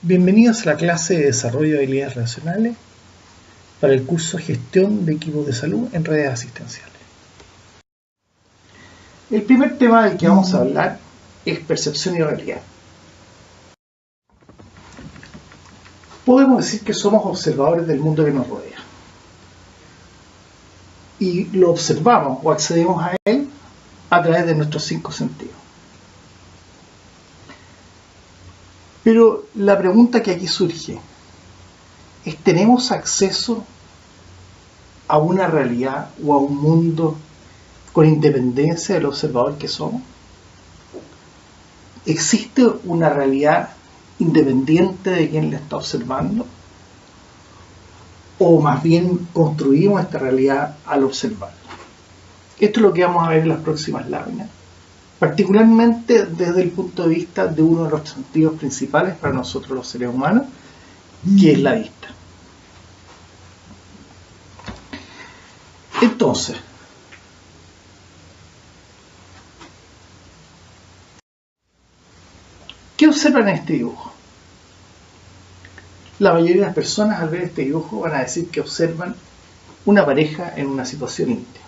Bienvenidos a la clase de Desarrollo de Habilidades Relacionales para el curso Gestión de Equipos de Salud en Redes Asistenciales. El primer tema del que vamos a hablar es percepción y realidad. Podemos decir que somos observadores del mundo que nos rodea y lo observamos o accedemos a él a través de nuestros 5 sentidos. Pero la pregunta que aquí surge es: ¿tenemos acceso a una realidad o a un mundo con independencia del observador que somos? ¿Existe una realidad independiente de quien la está observando? ¿O más bien construimos esta realidad al observarla? Esto es lo que vamos a ver en las próximas láminas, particularmente desde el punto de vista de uno de los sentidos principales para nosotros los seres humanos, que es la vista. Entonces, ¿qué observan en este dibujo? La mayoría de las personas al ver este dibujo van a decir que observan una pareja en una situación íntima.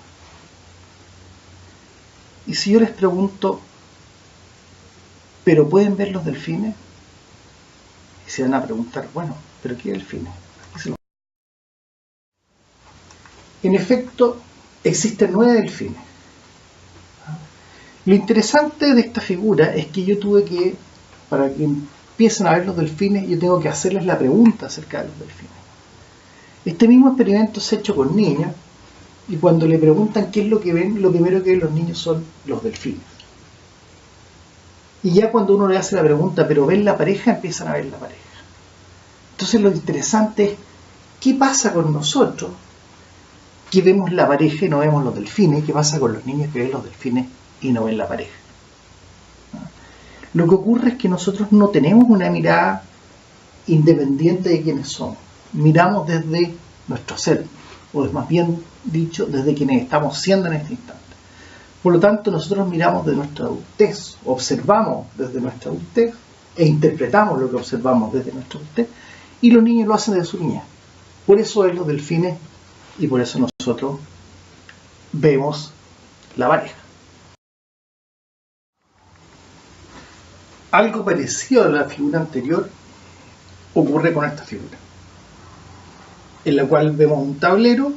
Y si yo les pregunto, ¿pero pueden ver los delfines? Y se van a preguntar, bueno, ¿pero qué delfines? En efecto, existen 9 delfines. Lo interesante de esta figura es que yo tuve que, para que empiecen a ver los delfines, yo tengo que hacerles la pregunta acerca de los delfines. Este mismo experimento se ha hecho con niños, y cuando le preguntan qué es lo que ven, lo primero que ven los niños son los delfines. Y ya cuando uno le hace la pregunta, ¿pero ven la pareja?, empiezan a ver la pareja. Entonces lo interesante es, ¿qué pasa con nosotros que vemos la pareja y no vemos los delfines? ¿Qué pasa con los niños que ven los delfines y no ven la pareja? Lo que ocurre es que nosotros no tenemos una mirada independiente de quienes somos. Miramos desde nuestro ser, o más bien dicho, desde quienes estamos siendo en este instante. Por lo tanto, nosotros miramos de nuestra adultez, observamos desde nuestra adultez e interpretamos lo que observamos desde nuestra adultez, y los niños lo hacen desde su niñez. Por eso ven los delfines y por eso nosotros vemos la pareja. Algo parecido a la figura anterior ocurre con esta figura, en la cual vemos un tablero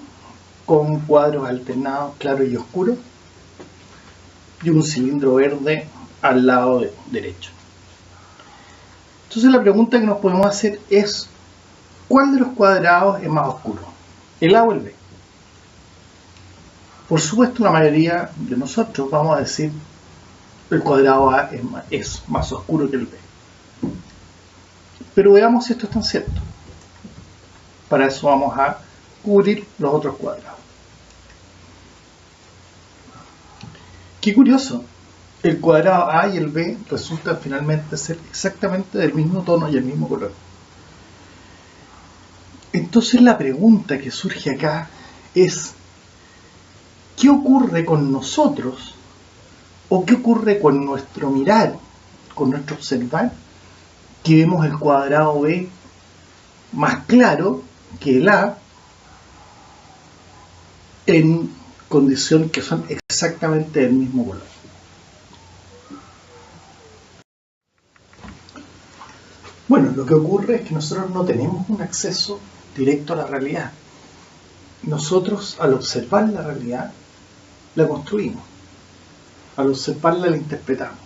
con cuadros alternados claros y oscuros y un cilindro verde al lado derecho. Entonces la pregunta que nos podemos hacer es: ¿cuál de los cuadrados es más oscuro, el A o el B? Por supuesto, la mayoría de nosotros vamos a decir el cuadrado A es más oscuro que el B. Pero veamos si esto es tan cierto. Para eso vamos a cubrir los otros cuadrados. Qué curioso, el cuadrado A y el B resultan finalmente ser exactamente del mismo tono y el mismo color. Entonces la pregunta que surge acá es: ¿qué ocurre con nosotros? ¿O qué ocurre con nuestro mirar, con nuestro observar, que vemos el cuadrado B más claro que el A en condición que son exactamente del mismo color? Bueno, lo que ocurre es que nosotros no tenemos un acceso directo a la realidad. Nosotros, al observar la realidad, la construimos. Al observarla, la interpretamos.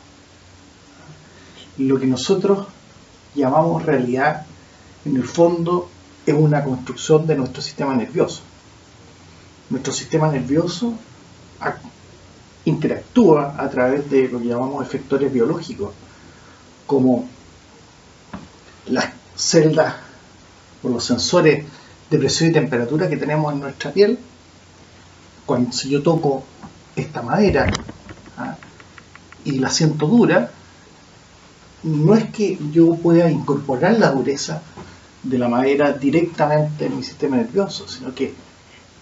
Lo que nosotros llamamos realidad, en el fondo, es una construcción de nuestro sistema nervioso. Nuestro sistema nervioso interactúa a través de lo que llamamos efectores biológicos, como las celdas o los sensores de presión y temperatura que tenemos en nuestra piel. Si yo toco esta madera y la siento dura, no es que yo pueda incorporar la dureza de la madera directamente en mi sistema nervioso, sino que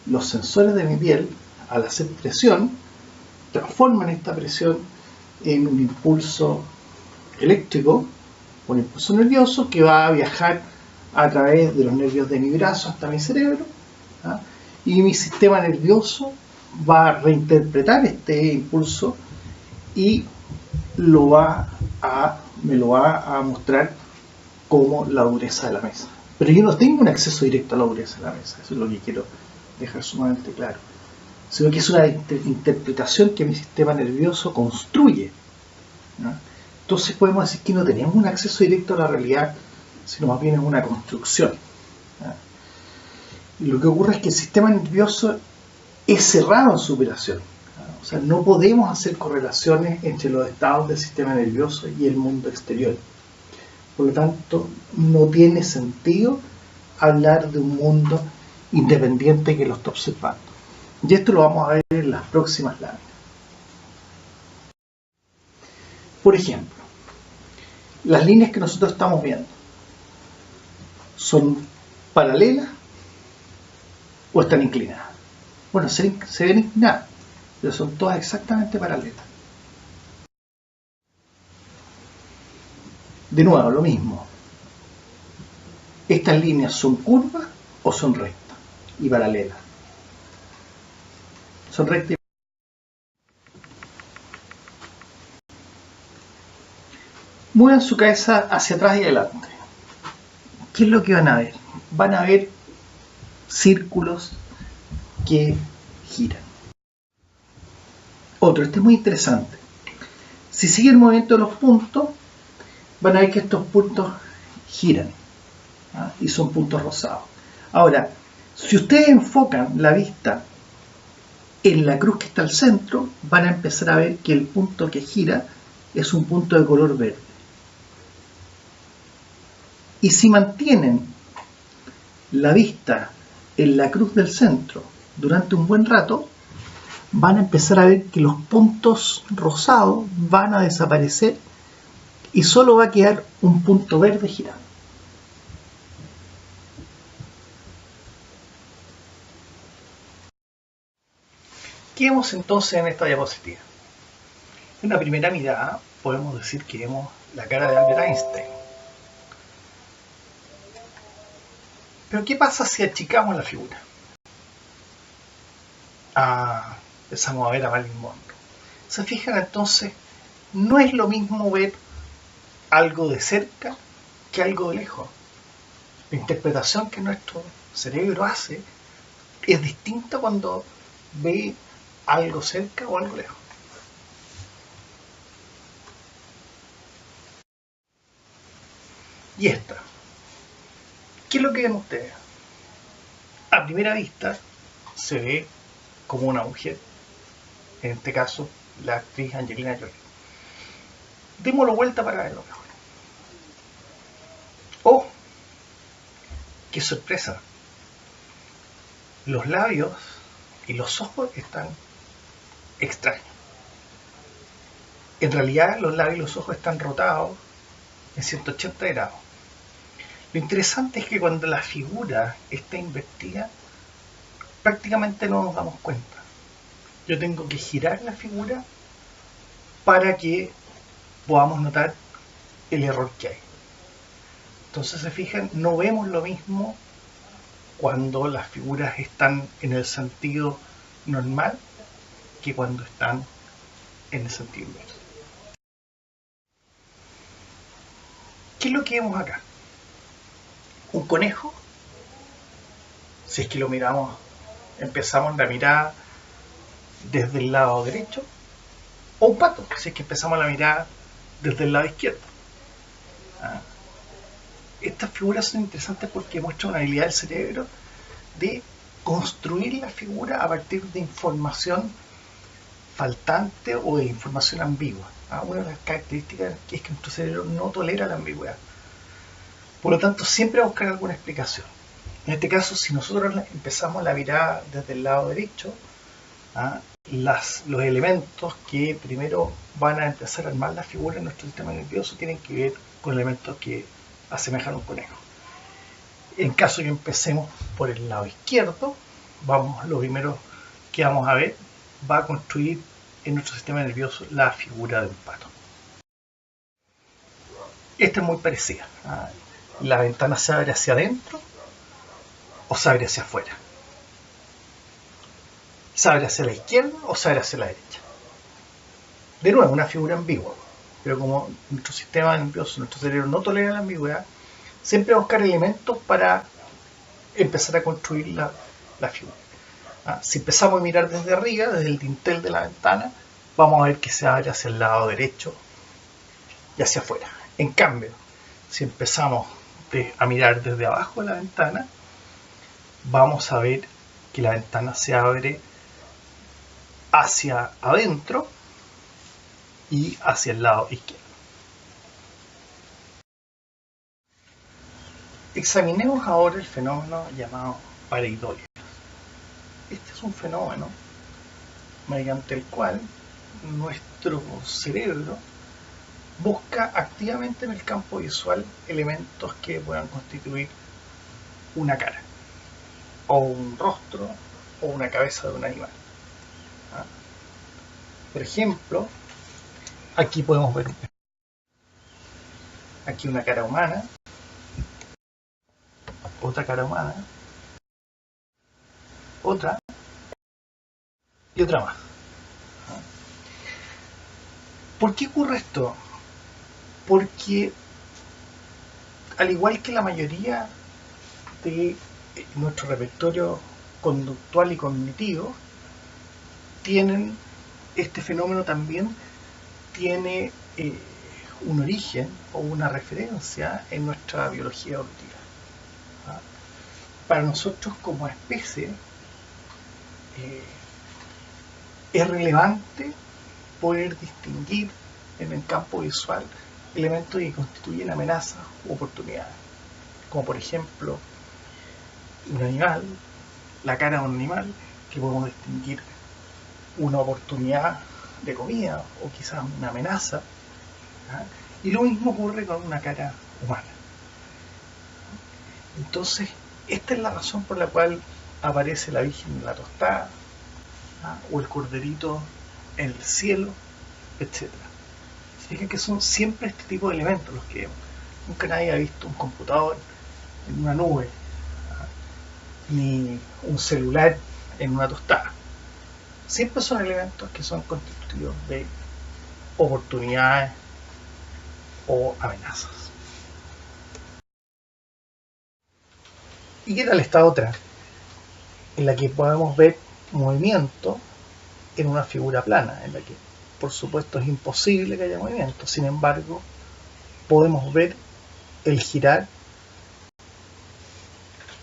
los sensores de mi piel, al hacer presión, transforman esta presión en un impulso eléctrico un impulso nervioso que va a viajar a través de los nervios de mi brazo hasta mi cerebro, ¿ah? Y mi sistema nervioso va a reinterpretar este impulso y me lo va a mostrar como la dureza de la mesa. Pero yo no tengo un acceso directo a la dureza de la mesa, eso es lo que quiero dejar sumamente claro, sino que es una interpretación que mi sistema nervioso construye, ¿no? Entonces podemos decir que no tenemos un acceso directo a la realidad, sino más bien es una construcción, ¿no? Y lo que ocurre es que el sistema nervioso es cerrado en su operación, ¿no? O sea, no podemos hacer correlaciones entre los estados del sistema nervioso y el mundo exterior. Por lo tanto, no tiene sentido hablar de un mundo independiente que lo está observando. Y esto lo vamos a ver en las próximas láminas. Por ejemplo, las líneas que nosotros estamos viendo son paralelas o están inclinadas. Bueno, se ven inclinadas, pero son todas exactamente paralelas. De nuevo, lo mismo. Estas líneas son curvas o son rectas y paralelas. Son rectas y muevan su cabeza hacia atrás y adelante. ¿Qué es lo que van a ver? Van a ver círculos que giran. Otro, este es muy interesante. Si sigue el movimiento de los puntos, van a ver que estos puntos giran, ¿ah? Y son puntos rosados. Ahora, si ustedes enfocan la vista en la cruz que está al centro, van a empezar a ver que el punto que gira es un punto de color verde. Y si mantienen la vista en la cruz del centro durante un buen rato, van a empezar a ver que los puntos rosados van a desaparecer y solo va a quedar un punto verde girando. ¿Qué vemos entonces en esta diapositiva? En una primera mirada podemos decir que vemos la cara de Albert Einstein. Pero ¿qué pasa si achicamos la figura? Empezamos a ver a Marilyn Monroe. ¿Se fijan entonces? No es lo mismo ver algo de cerca que algo de lejos. La interpretación que nuestro cerebro hace es distinta cuando ve algo cerca o algo lejos. Y esta, ¿qué es lo que ven ustedes? A primera vista se ve como una mujer, en este caso la actriz Angelina Jolie. Démoslo vuelta para verlo mejor. ¡Oh! ¡Qué sorpresa! Los labios y los ojos están extraños. En realidad los labios y los ojos están rotados en 180 grados. Lo interesante es que cuando la figura está invertida, prácticamente no nos damos cuenta. Yo tengo que girar la figura para que podamos notar el error que hay. Entonces, se fijan, no vemos lo mismo cuando las figuras están en el sentido normal que cuando están en el sentido inverso. ¿Qué es lo que vemos acá? Un conejo, si es que lo miramos, empezamos la mirada desde el lado derecho, o un pato, si es que empezamos la mirada desde el lado izquierdo. Estas figuras son interesantes porque muestran una habilidad del cerebro de construir la figura a partir de información faltante o de información ambigua. Una de las características es que nuestro cerebro no tolera la ambigüedad. Por lo tanto, siempre va a buscar alguna explicación. En este caso, si nosotros empezamos la mirada desde el lado derecho, los elementos que primero van a empezar a armar la figura en nuestro sistema nervioso tienen que ver con elementos que asemejan a un conejo. En caso que empecemos por el lado izquierdo, lo primero que vamos a ver va a construir en nuestro sistema nervioso la figura de un pato. Esta es muy parecida. La ventana se abre hacia adentro o se abre hacia afuera. Se abre hacia la izquierda o se abre hacia la derecha. De nuevo, una figura ambigua. Pero como nuestro sistema nervioso, nuestro cerebro no tolera la ambigüedad, siempre va a buscar elementos para empezar a construir la figura. Si empezamos a mirar desde arriba, desde el dintel de la ventana, vamos a ver que se abre hacia el lado derecho y hacia afuera. En cambio, si empezamos a mirar desde abajo de la ventana, vamos a ver que la ventana se abre hacia adentro y hacia el lado izquierdo. Examinemos ahora el fenómeno llamado pareidolia. Este es un fenómeno mediante el cual nuestro cerebro busca activamente en el campo visual elementos que puedan constituir una cara, o un rostro, o una cabeza de un animal. Por ejemplo, aquí podemos ver aquí una cara humana, otra cara humana, otra y otra más. ¿Por qué ocurre esto? Porque al igual que la mayoría de nuestro repertorio conductual y cognitivo, tienen este fenómeno también tiene un origen o una referencia en nuestra biología evolutiva. Para nosotros como especie es relevante poder distinguir en el campo visual elementos que constituyen amenazas u oportunidades, como por ejemplo un animal, la cara de un animal, que podemos distinguir una oportunidad de comida o quizás una amenaza, y lo mismo ocurre con una cara humana. Entonces, esta es la razón por la cual aparece la Virgen en la tostada, o el corderito en el cielo, etc. Significa que son siempre este tipo de elementos los que vemos. Nunca nadie ha visto un computador en una nube, ni un celular en una tostada. Siempre son elementos que son constitutivos de oportunidades o amenazas. ¿Y qué tal esta otra? En la que podemos ver movimiento en una figura plana, en la que por supuesto es imposible que haya movimiento, sin embargo podemos ver el girar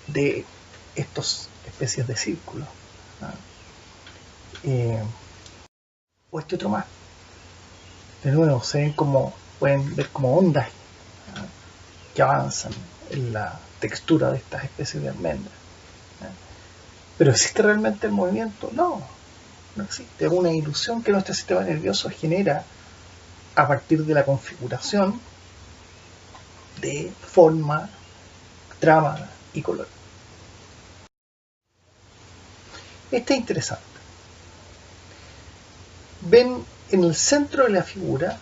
de estas especies de círculos, o este otro más. De nuevo se ven como, pueden ver como ondas que avanzan en la textura de estas especies de almendras. ¿Pero existe realmente el movimiento? No existe. Es una ilusión que nuestro sistema nervioso genera a partir de la configuración de forma, trama y color. Este es interesante. Ven, en el centro de la figura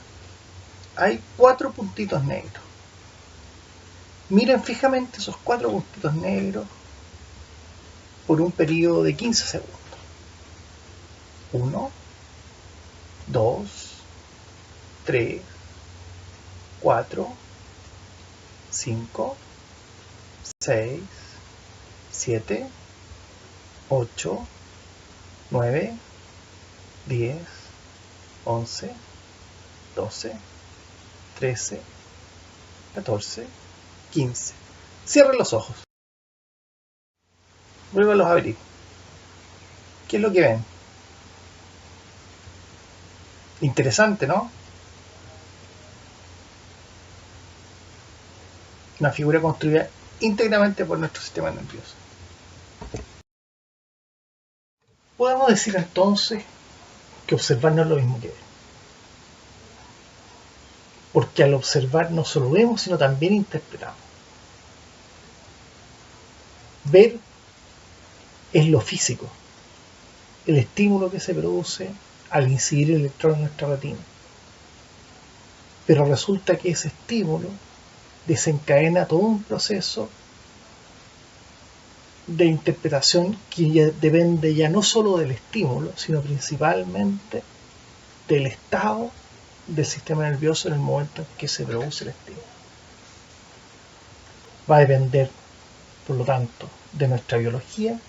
hay 4 puntitos negros. Miren fijamente esos 4 puntitos negros por un periodo de 15 segundos. 1, 2, 3, 4, 5, 6, 7, 8, 9, 10, 11, 12, 13, 14, 15. Cierren los ojos. Vuelvan a abrir. ¿Qué es lo que ven? Interesante, ¿no? Una figura construida íntegramente por nuestro sistema nervioso. Podemos decir entonces que observar no es lo mismo que ver. Porque al observar no solo vemos, sino también interpretamos. Ver es lo físico, el estímulo que se produce al incidir el electrón en nuestra retina. Pero resulta que ese estímulo desencadena todo un proceso de interpretación que ya depende ya no solo del estímulo, sino principalmente del estado del sistema nervioso en el momento en que se produce el estímulo. Va a depender, por lo tanto, de nuestra biología.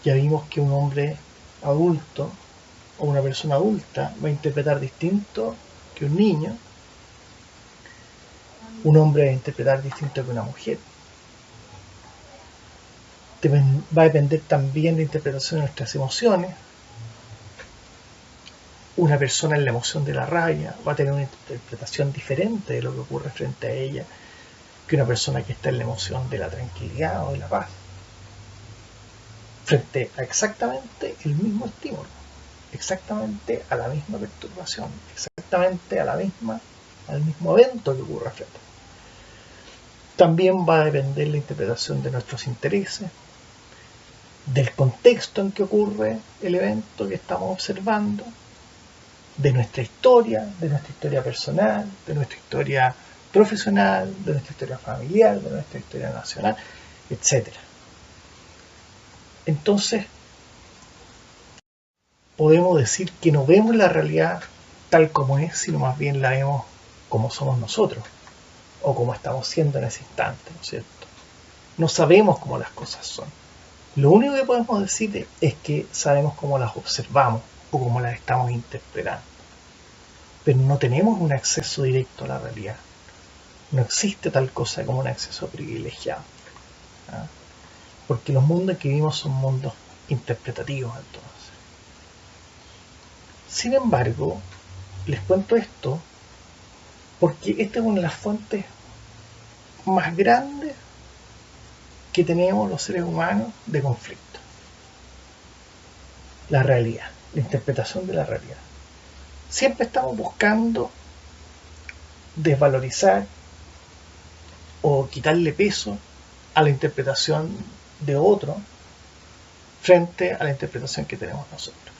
Ya vimos que un hombre adulto o una persona adulta va a interpretar distinto que un niño. Un hombre va a interpretar distinto que una mujer. Va a depender también de la interpretación de nuestras emociones. Una persona en la emoción de la rabia va a tener una interpretación diferente de lo que ocurre frente a ella que una persona que está en la emoción de la tranquilidad o de la paz, frente a exactamente el mismo estímulo, exactamente a la misma perturbación, exactamente al mismo evento que ocurre frente. También va a depender la interpretación de nuestros intereses, del contexto en que ocurre el evento que estamos observando, de nuestra historia personal, de nuestra historia profesional, de nuestra historia familiar, de nuestra historia nacional, etc. Entonces, podemos decir que no vemos la realidad tal como es, sino más bien la vemos como somos nosotros, o como estamos siendo en ese instante, ¿no es cierto? No sabemos cómo las cosas son. Lo único que podemos decir es que sabemos cómo las observamos o cómo las estamos interpretando. Pero no tenemos un acceso directo a la realidad. No existe tal cosa como un acceso privilegiado. ¿Ah? Porque los mundos en que vivimos son mundos interpretativos, entonces. Sin embargo, les cuento esto porque esta es una de las fuentes más grandes que tenemos los seres humanos de conflicto. La realidad, la interpretación de la realidad. Siempre estamos buscando desvalorizar o quitarle peso a la interpretación de otro frente a la interpretación que tenemos nosotros.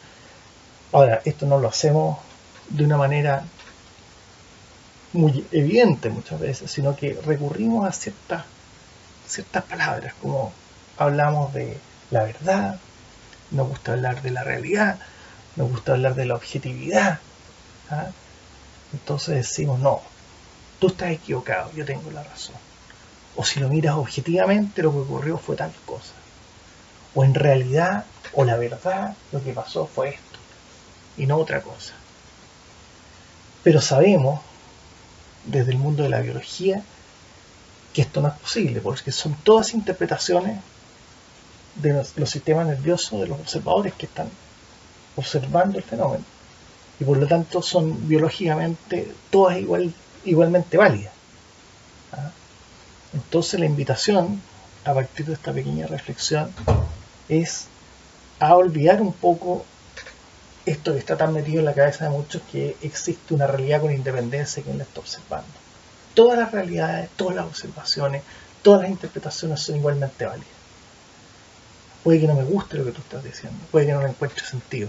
Ahora, esto no lo hacemos de una manera muy evidente muchas veces, sino que recurrimos a ciertas palabras, como hablamos de la verdad, nos gusta hablar de la realidad, nos gusta hablar de la objetividad. ¿Ah? Entonces decimos, no, tú estás equivocado, yo tengo la razón. O si lo miras objetivamente, lo que ocurrió fue tal cosa. O en realidad, o la verdad, lo que pasó fue esto, y no otra cosa. Pero sabemos, desde el mundo de la biología, que esto no es posible, porque son todas interpretaciones de los sistemas nerviosos de los observadores que están observando el fenómeno. Y por lo tanto son biológicamente todas igualmente válidas. ¿Ah? Entonces la invitación, a partir de esta pequeña reflexión, es a olvidar un poco esto que está tan metido en la cabeza de muchos, que existe una realidad con independencia que él está observando. Todas las realidades, todas las observaciones, todas las interpretaciones son igualmente válidas. Puede que no me guste lo que tú estás diciendo, puede que no le encuentre sentido,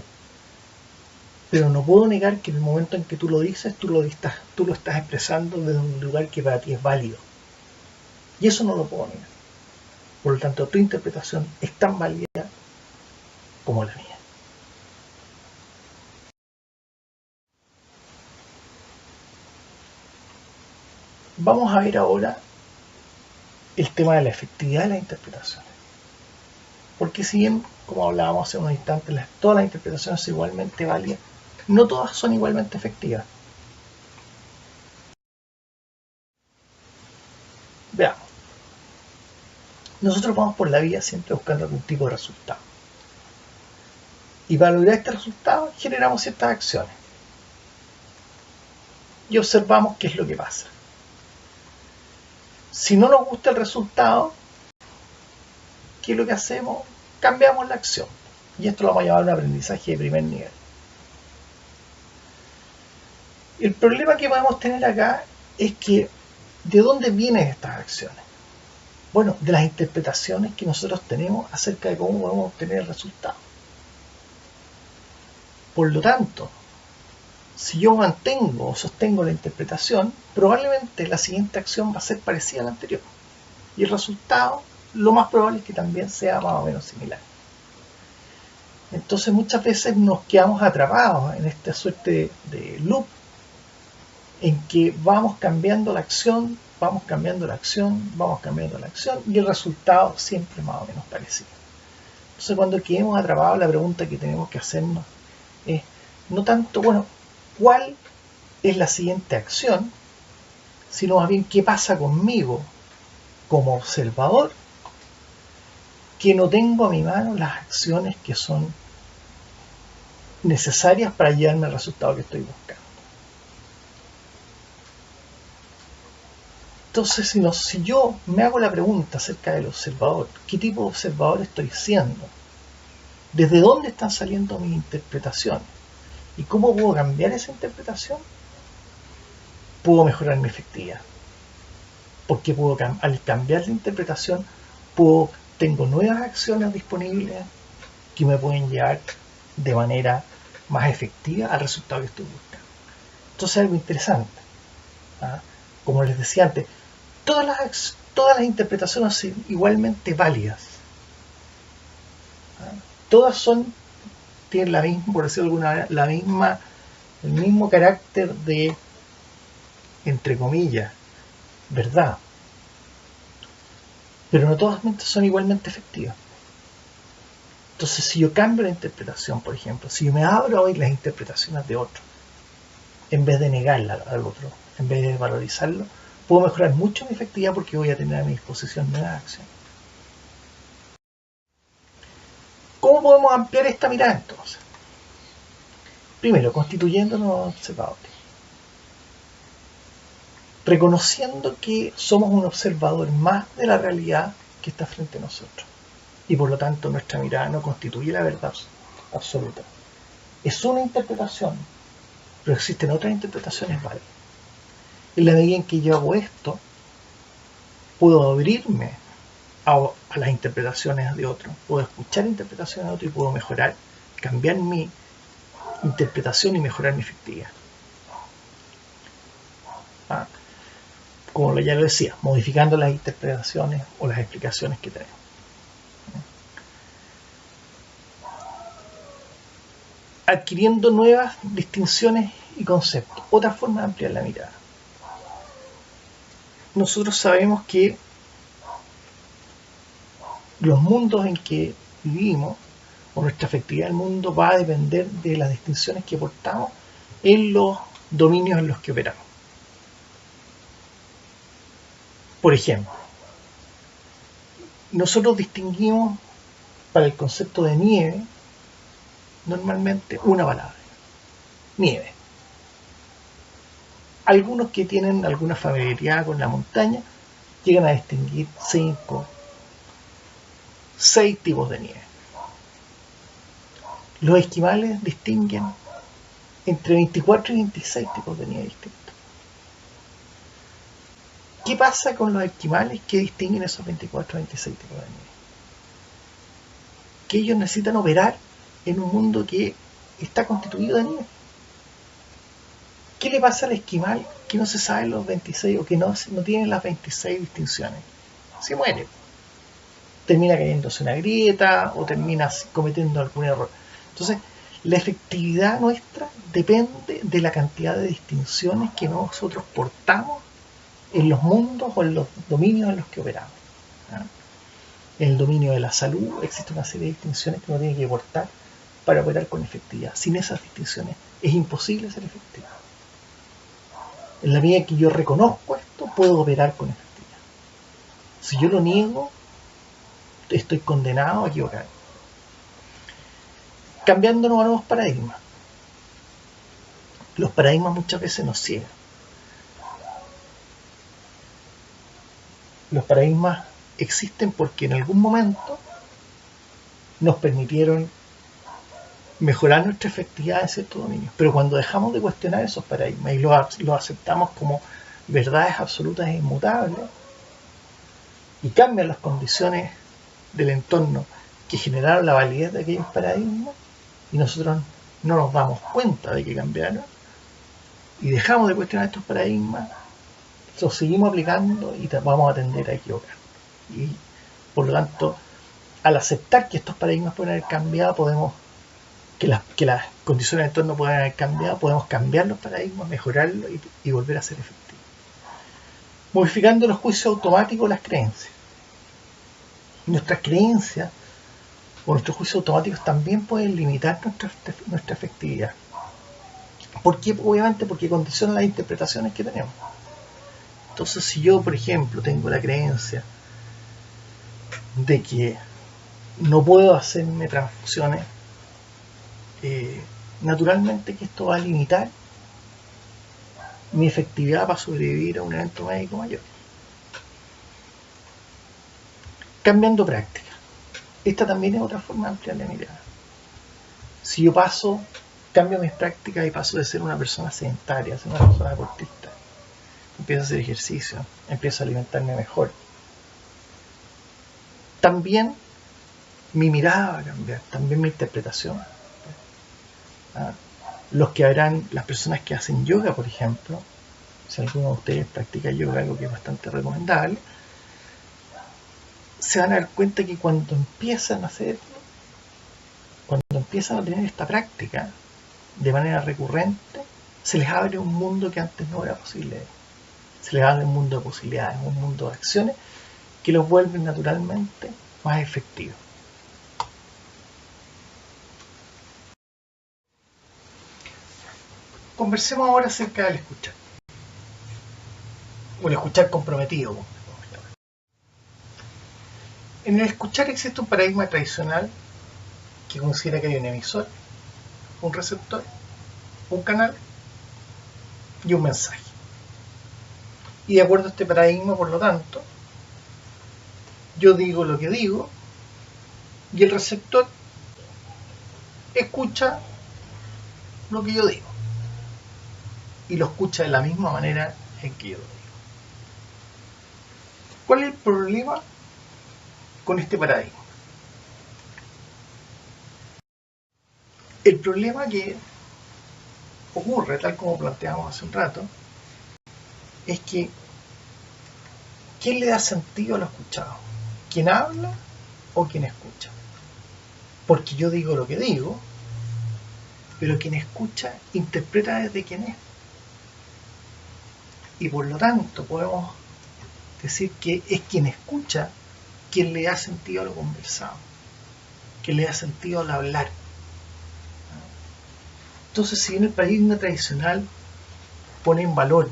pero no puedo negar que en el momento en que tú lo dices, tú lo estás expresando desde un lugar que para ti es válido. Y eso no lo puedo negar. Por lo tanto, tu interpretación es tan válida como la mía. Vamos a ver ahora el tema de la efectividad de las interpretaciones. Porque si bien, como hablábamos hace unos instantes, todas las interpretaciones son igualmente válidas, no todas son igualmente efectivas. Veamos. Nosotros vamos por la vida siempre buscando algún tipo de resultado. Y para lograr este resultado generamos ciertas acciones. Y observamos qué es lo que pasa. Si no nos gusta el resultado, ¿qué es lo que hacemos? Cambiamos la acción. Y esto lo vamos a llamar un aprendizaje de primer nivel. El problema que podemos tener acá es que, ¿de dónde vienen estas acciones? Bueno, de las interpretaciones que nosotros tenemos acerca de cómo podemos obtener el resultado. Por lo tanto, si yo mantengo o sostengo la interpretación, probablemente la siguiente acción va a ser parecida a la anterior. Y el resultado, lo más probable es que también sea más o menos similar. Entonces muchas veces nos quedamos atrapados en esta suerte de loop en que vamos cambiando la acción, vamos cambiando la acción, vamos cambiando la acción y el resultado siempre es más o menos parecido. Entonces cuando quedemos atrapados, la pregunta que tenemos que hacernos es no tanto, bueno, ¿cuál es la siguiente acción? Sino más bien, ¿qué pasa conmigo como observador que no tengo a mi mano las acciones que son necesarias para llevarme al resultado que estoy buscando? Entonces, si yo me hago la pregunta acerca del observador, ¿qué tipo de observador estoy siendo? ¿Desde dónde están saliendo mis interpretaciones? ¿Y cómo puedo cambiar esa interpretación? Puedo mejorar mi efectividad. Porque al cambiar la interpretación, tengo nuevas acciones disponibles que me pueden llevar de manera más efectiva al resultado que estoy buscando. Entonces es algo interesante. Como les decía antes, todas las interpretaciones son igualmente válidas. Todas tienen la misma, por decirlo de alguna manera, el mismo carácter de, entre comillas, verdad. Pero no todas son igualmente efectivas. Entonces, si yo cambio la interpretación, por ejemplo, si yo me abro a oír las interpretaciones de otro, en vez de negarla al otro, en vez de valorizarlo, puedo mejorar mucho mi efectividad porque voy a tener a mi disposición nuevas acciones. ¿Cómo podemos ampliar esta mirada entonces? Primero, constituyéndonos observadores. Reconociendo que somos un observador más de la realidad que está frente a nosotros. Y por lo tanto nuestra mirada no constituye la verdad absoluta. Es una interpretación, pero existen otras interpretaciones válidas. En la medida en que yo hago esto, puedo abrirme a las interpretaciones de otro, puedo escuchar interpretaciones de otro y puedo mejorar, cambiar mi interpretación y mejorar mi efectividad. Como ya lo decía, modificando las interpretaciones o las explicaciones que tenemos. Adquiriendo nuevas distinciones y conceptos, otra forma de ampliar la mirada. Nosotros sabemos que los mundos en que vivimos, o nuestra efectividad del mundo, va a depender de las distinciones que portamos en los dominios en los que operamos. Por ejemplo, nosotros distinguimos para el concepto de nieve normalmente una palabra: nieve. Algunos que tienen alguna familiaridad con la montaña llegan a distinguir 5, 6 tipos de nieve. Los esquimales distinguen entre 24 y 26 tipos de nieve distintos. ¿Qué pasa con los esquimales que distinguen esos 24 o 26 tipos de nieve? Que ellos necesitan operar en un mundo que está constituido de nieve. ¿Qué le pasa al esquimal que no se sabe los 26 o que no tiene las 26 distinciones? Se muere. Termina cayéndose una grieta o termina cometiendo algún error. Entonces, la efectividad nuestra depende de la cantidad de distinciones que nosotros portamos en los mundos o en los dominios en los que operamos. En el dominio de la salud existe una serie de distinciones que uno tiene que portar para operar con efectividad. Sin esas distinciones es imposible ser efectivo. En la medida en que yo reconozco esto, puedo operar con efectividad. Si yo lo niego, estoy condenado a equivocar. Cambiándonos a nuevos paradigmas. Los paradigmas muchas veces nos ciegan. Los paradigmas existen porque en algún momento nos permitieron mejorar nuestra efectividad en ciertos dominios. Pero cuando dejamos de cuestionar esos paradigmas y los aceptamos como verdades absolutas e inmutables, y cambian las condiciones del entorno que generaron la validez de aquellos paradigmas, y nosotros no nos damos cuenta de que cambiaron, y dejamos de cuestionar estos paradigmas, los seguimos aplicando y vamos a tender a equivocar. Y por lo tanto, al aceptar que estos paradigmas pueden haber cambiado, que las condiciones del entorno pueden haber cambiado, podemos cambiar los paradigmas, mejorarlos y volver a ser efectivos. Modificando los juicios automáticos, las creencias. Nuestras creencias o nuestros juicios automáticos también pueden limitar nuestra efectividad. ¿Por qué? Obviamente porque condicionan las interpretaciones que tenemos. Entonces, si yo, por ejemplo, tengo la creencia de que no puedo hacerme transfusiones, naturalmente que esto va a limitar mi efectividad para sobrevivir a un evento médico mayor. Cambiando práctica. Esta también es otra forma de ampliar la mirada. Si yo cambio mis prácticas y paso de ser una persona sedentaria a ser una persona deportista, empiezo a hacer ejercicio, empiezo a alimentarme mejor, también mi mirada va a cambiar, también mi interpretación. Las personas que hacen yoga, por ejemplo, si alguno de ustedes practica yoga, algo que es bastante recomendable, se van a dar cuenta que cuando empiezan a tener esta práctica de manera recurrente, se les abre un mundo que antes no era posible. Se les abre un mundo de posibilidades, un mundo de acciones que los vuelven naturalmente más efectivos. Conversemos ahora acerca del escuchar. O el escuchar comprometido, como podemos llamar. En el escuchar existe un paradigma tradicional que considera que hay un emisor, un receptor, un canal y un mensaje. Y de acuerdo a este paradigma, por lo tanto, yo digo lo que digo y el receptor escucha lo que yo digo y lo escucha de la misma manera en que yo lo digo. ¿Cuál es el problema con este paradigma? El problema que ocurre, tal como planteamos hace un rato, es que ¿quién le da sentido a lo escuchado? ¿Quién habla o quien escucha? Porque yo digo lo que digo, pero quien escucha interpreta desde quién es. Y por lo tanto podemos decir que es quien escucha quien le da sentido a lo conversado, quien le da sentido al hablar. Entonces, si bien el paradigma tradicional pone en valor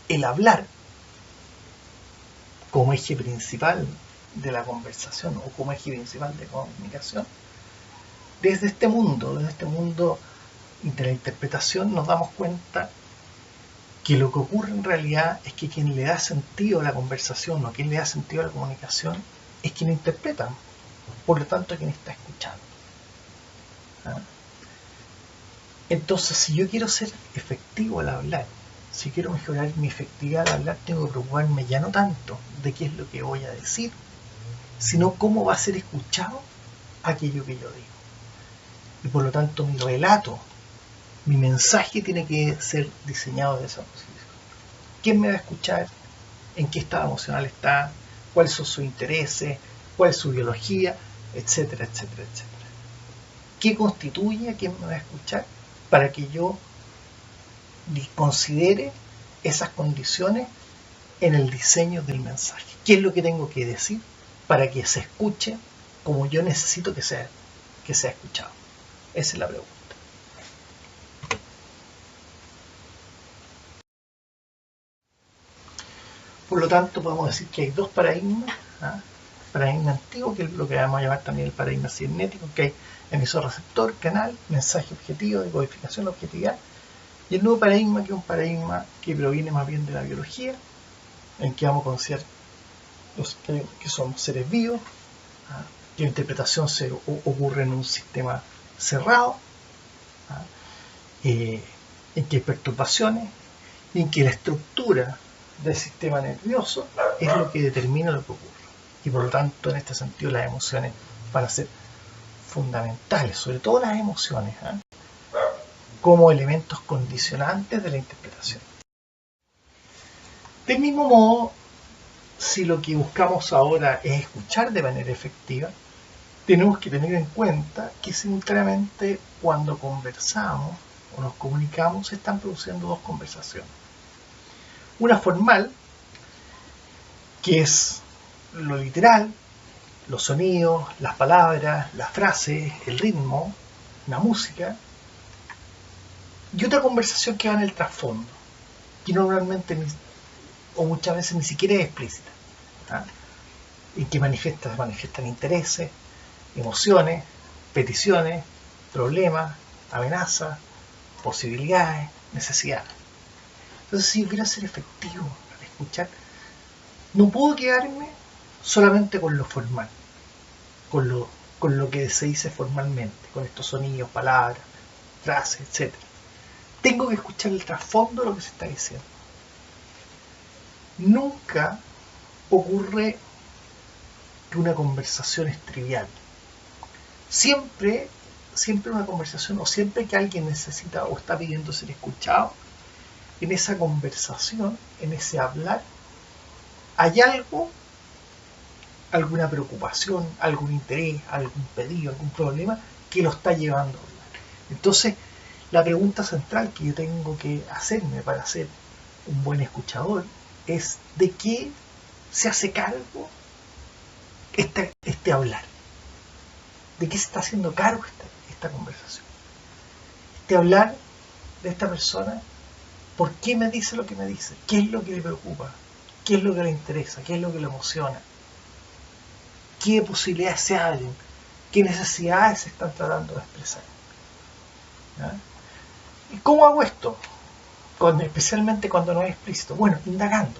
el hablar como eje principal de la conversación o como eje principal de comunicación, desde este mundo de la interpretación nos damos cuenta que lo que ocurre en realidad es que quien le da sentido a la conversación o quien le da sentido a la comunicación es quien interpreta, por lo tanto quien está escuchando. Entonces, si yo quiero ser efectivo al hablar, si quiero mejorar mi efectividad al hablar, tengo que preocuparme ya no tanto de qué es lo que voy a decir, sino cómo va a ser escuchado aquello que yo digo. Y por lo tanto mi relato, mi mensaje tiene que ser diseñado de esa posición. ¿Quién me va a escuchar? ¿En qué estado emocional está? ¿Cuáles son sus intereses? ¿Cuál es su biología? Etcétera, etcétera, etcétera. ¿Qué constituye a quién me va a escuchar? Para que yo considere esas condiciones en el diseño del mensaje. ¿Qué es lo que tengo que decir para que se escuche como yo necesito que sea escuchado? Esa es la pregunta. Por lo tanto, podemos decir que hay dos paradigmas. Paradigma antiguo, que es lo que vamos a llamar también el paradigma cibernético, que hay emisor, receptor, canal, mensaje objetivo, decodificación, objetividad. Y el nuevo paradigma, que es un paradigma que proviene más bien de la biología, en que vamos a considerar que somos seres vivos, que la interpretación ocurre en un sistema cerrado, en que hay perturbaciones, y en que la estructura del sistema nervioso es lo que determina lo que ocurre. Y por lo tanto, en este sentido, las emociones van a ser fundamentales, sobre todo las emociones, como elementos condicionantes de la interpretación. Del mismo modo, si lo que buscamos ahora es escuchar de manera efectiva, tenemos que tener en cuenta que simultáneamente cuando conversamos o nos comunicamos se están produciendo dos conversaciones. Una formal, que es lo literal, los sonidos, las palabras, las frases, el ritmo, la música, y otra conversación que va en el trasfondo, que normalmente o muchas veces ni siquiera es explícita, y que manifiestan intereses, emociones, peticiones, problemas, amenazas, posibilidades, necesidades. Entonces, si yo quiero ser efectivo al escuchar, no puedo quedarme solamente con lo formal, con lo que se dice formalmente, con estos sonidos, palabras, frases, etc. Tengo que escuchar el trasfondo de lo que se está diciendo. Nunca ocurre que una conversación es trivial. Siempre una conversación, o siempre que alguien necesita o está pidiendo ser escuchado, en esa conversación, en ese hablar, hay algo, alguna preocupación, algún interés, algún pedido, algún problema que lo está llevando a hablar. Entonces, la pregunta central que yo tengo que hacerme para ser un buen escuchador es: ¿de qué se hace cargo este hablar? ¿De qué se está haciendo cargo esta conversación? Este hablar de esta persona, ¿por qué me dice lo que me dice? ¿Qué es lo que le preocupa? ¿Qué es lo que le interesa? ¿Qué es lo que le emociona? ¿Qué posibilidades se abren? ¿Qué necesidades se están tratando de expresar? ¿Ya? ¿Y cómo hago esto? Especialmente cuando no es explícito. Bueno, indagando.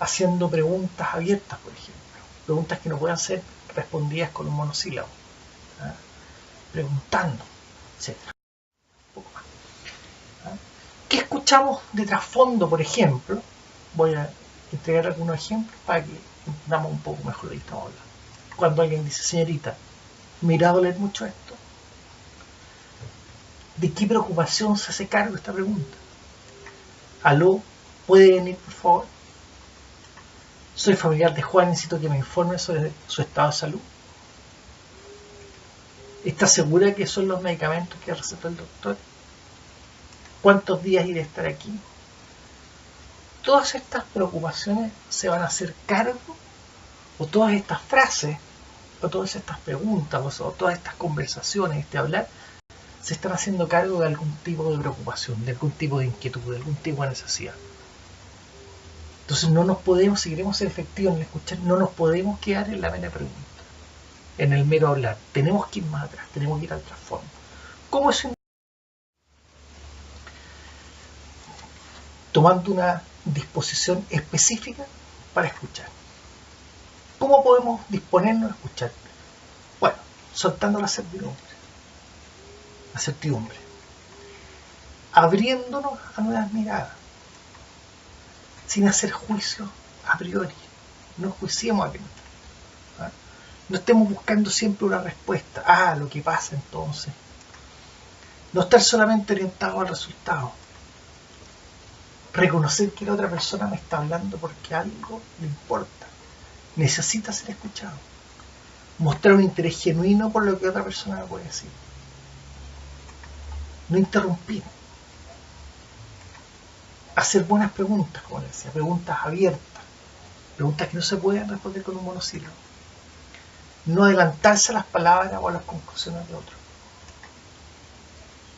Haciendo preguntas abiertas, por ejemplo. Preguntas que no puedan ser respondidas con un monosílabo. ¿Ya? Preguntando, etc. Un poco más. ¿Ya? ¿Qué escuchamos de trasfondo, por ejemplo? Voy a entregar algunos ejemplos para que entendamos un poco mejor de qué estamos hablando. Cuando alguien dice: señorita, ¿me irá a doler mucho esto? ¿De qué preocupación se hace cargo esta pregunta? ¿Aló? ¿Puede venir, por favor? Soy familiar de Juan, necesito que me informe sobre su estado de salud. ¿Está segura que son los medicamentos que recetó el doctor? ¿Cuántos días iré a estar aquí? Todas estas preocupaciones se van a hacer cargo, o todas estas frases, o todas estas preguntas, o todas estas conversaciones, este hablar, se están haciendo cargo de algún tipo de preocupación, de algún tipo de inquietud, de algún tipo de necesidad. Entonces no nos podemos, si queremos ser efectivos en el escuchar, no nos podemos quedar en la mera pregunta, en el mero hablar. Tenemos que ir más atrás, tenemos que ir al trasfondo. ¿Cómo es tomando una disposición específica para escuchar? ¿Cómo podemos disponernos a escuchar? Bueno, soltando la certidumbre, abriéndonos a nuevas miradas, sin hacer juicios a priori. No juiciemos a priori. No estemos buscando siempre una respuesta. Lo que pasa entonces. No estar solamente orientado al resultado. Reconocer que la otra persona me está hablando porque algo le importa. Necesita ser escuchado. Mostrar un interés genuino por lo que otra persona me puede decir. No interrumpir. Hacer buenas preguntas, como les decía, preguntas abiertas, preguntas que no se pueden responder con un monosílabo. No adelantarse a las palabras o a las conclusiones de otro.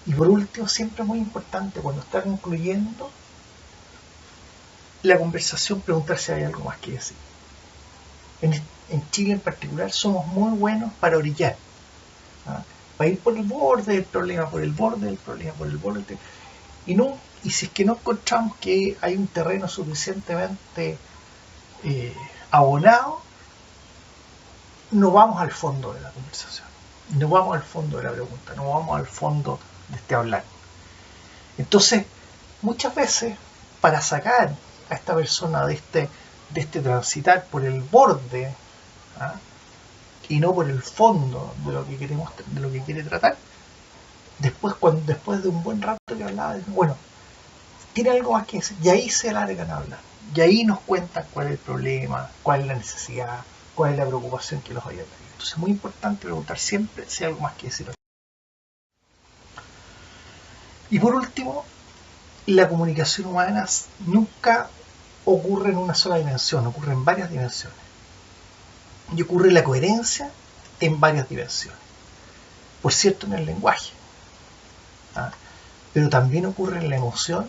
Y por último, siempre muy importante, cuando está concluyendo la conversación, preguntar si hay algo más que decir. En Chile en particular somos muy buenos para orillar, para ir por el borde del problema, por el borde del problema, por el borde del problema. Y si es que no encontramos que hay un terreno suficientemente abonado, no vamos al fondo de la conversación, no vamos al fondo de la pregunta, no vamos al fondo de este hablar. Entonces, muchas veces, para sacar a esta persona de este transitar por el borde, y no por el fondo de lo que quiere tratar, después de un buen rato que hablaba, bueno, tiene algo más que decir, y ahí se largan a hablar. Y ahí nos cuentan cuál es el problema, cuál es la necesidad, cuál es la preocupación que los haya traído. Entonces es muy importante preguntar siempre si hay algo más que decir. Y por último, la comunicación humana nunca ocurre en una sola dimensión, ocurre en varias dimensiones. Y ocurre la coherencia en varias dimensiones. Por cierto, en el lenguaje. ¿Ah? Pero también ocurre en la emoción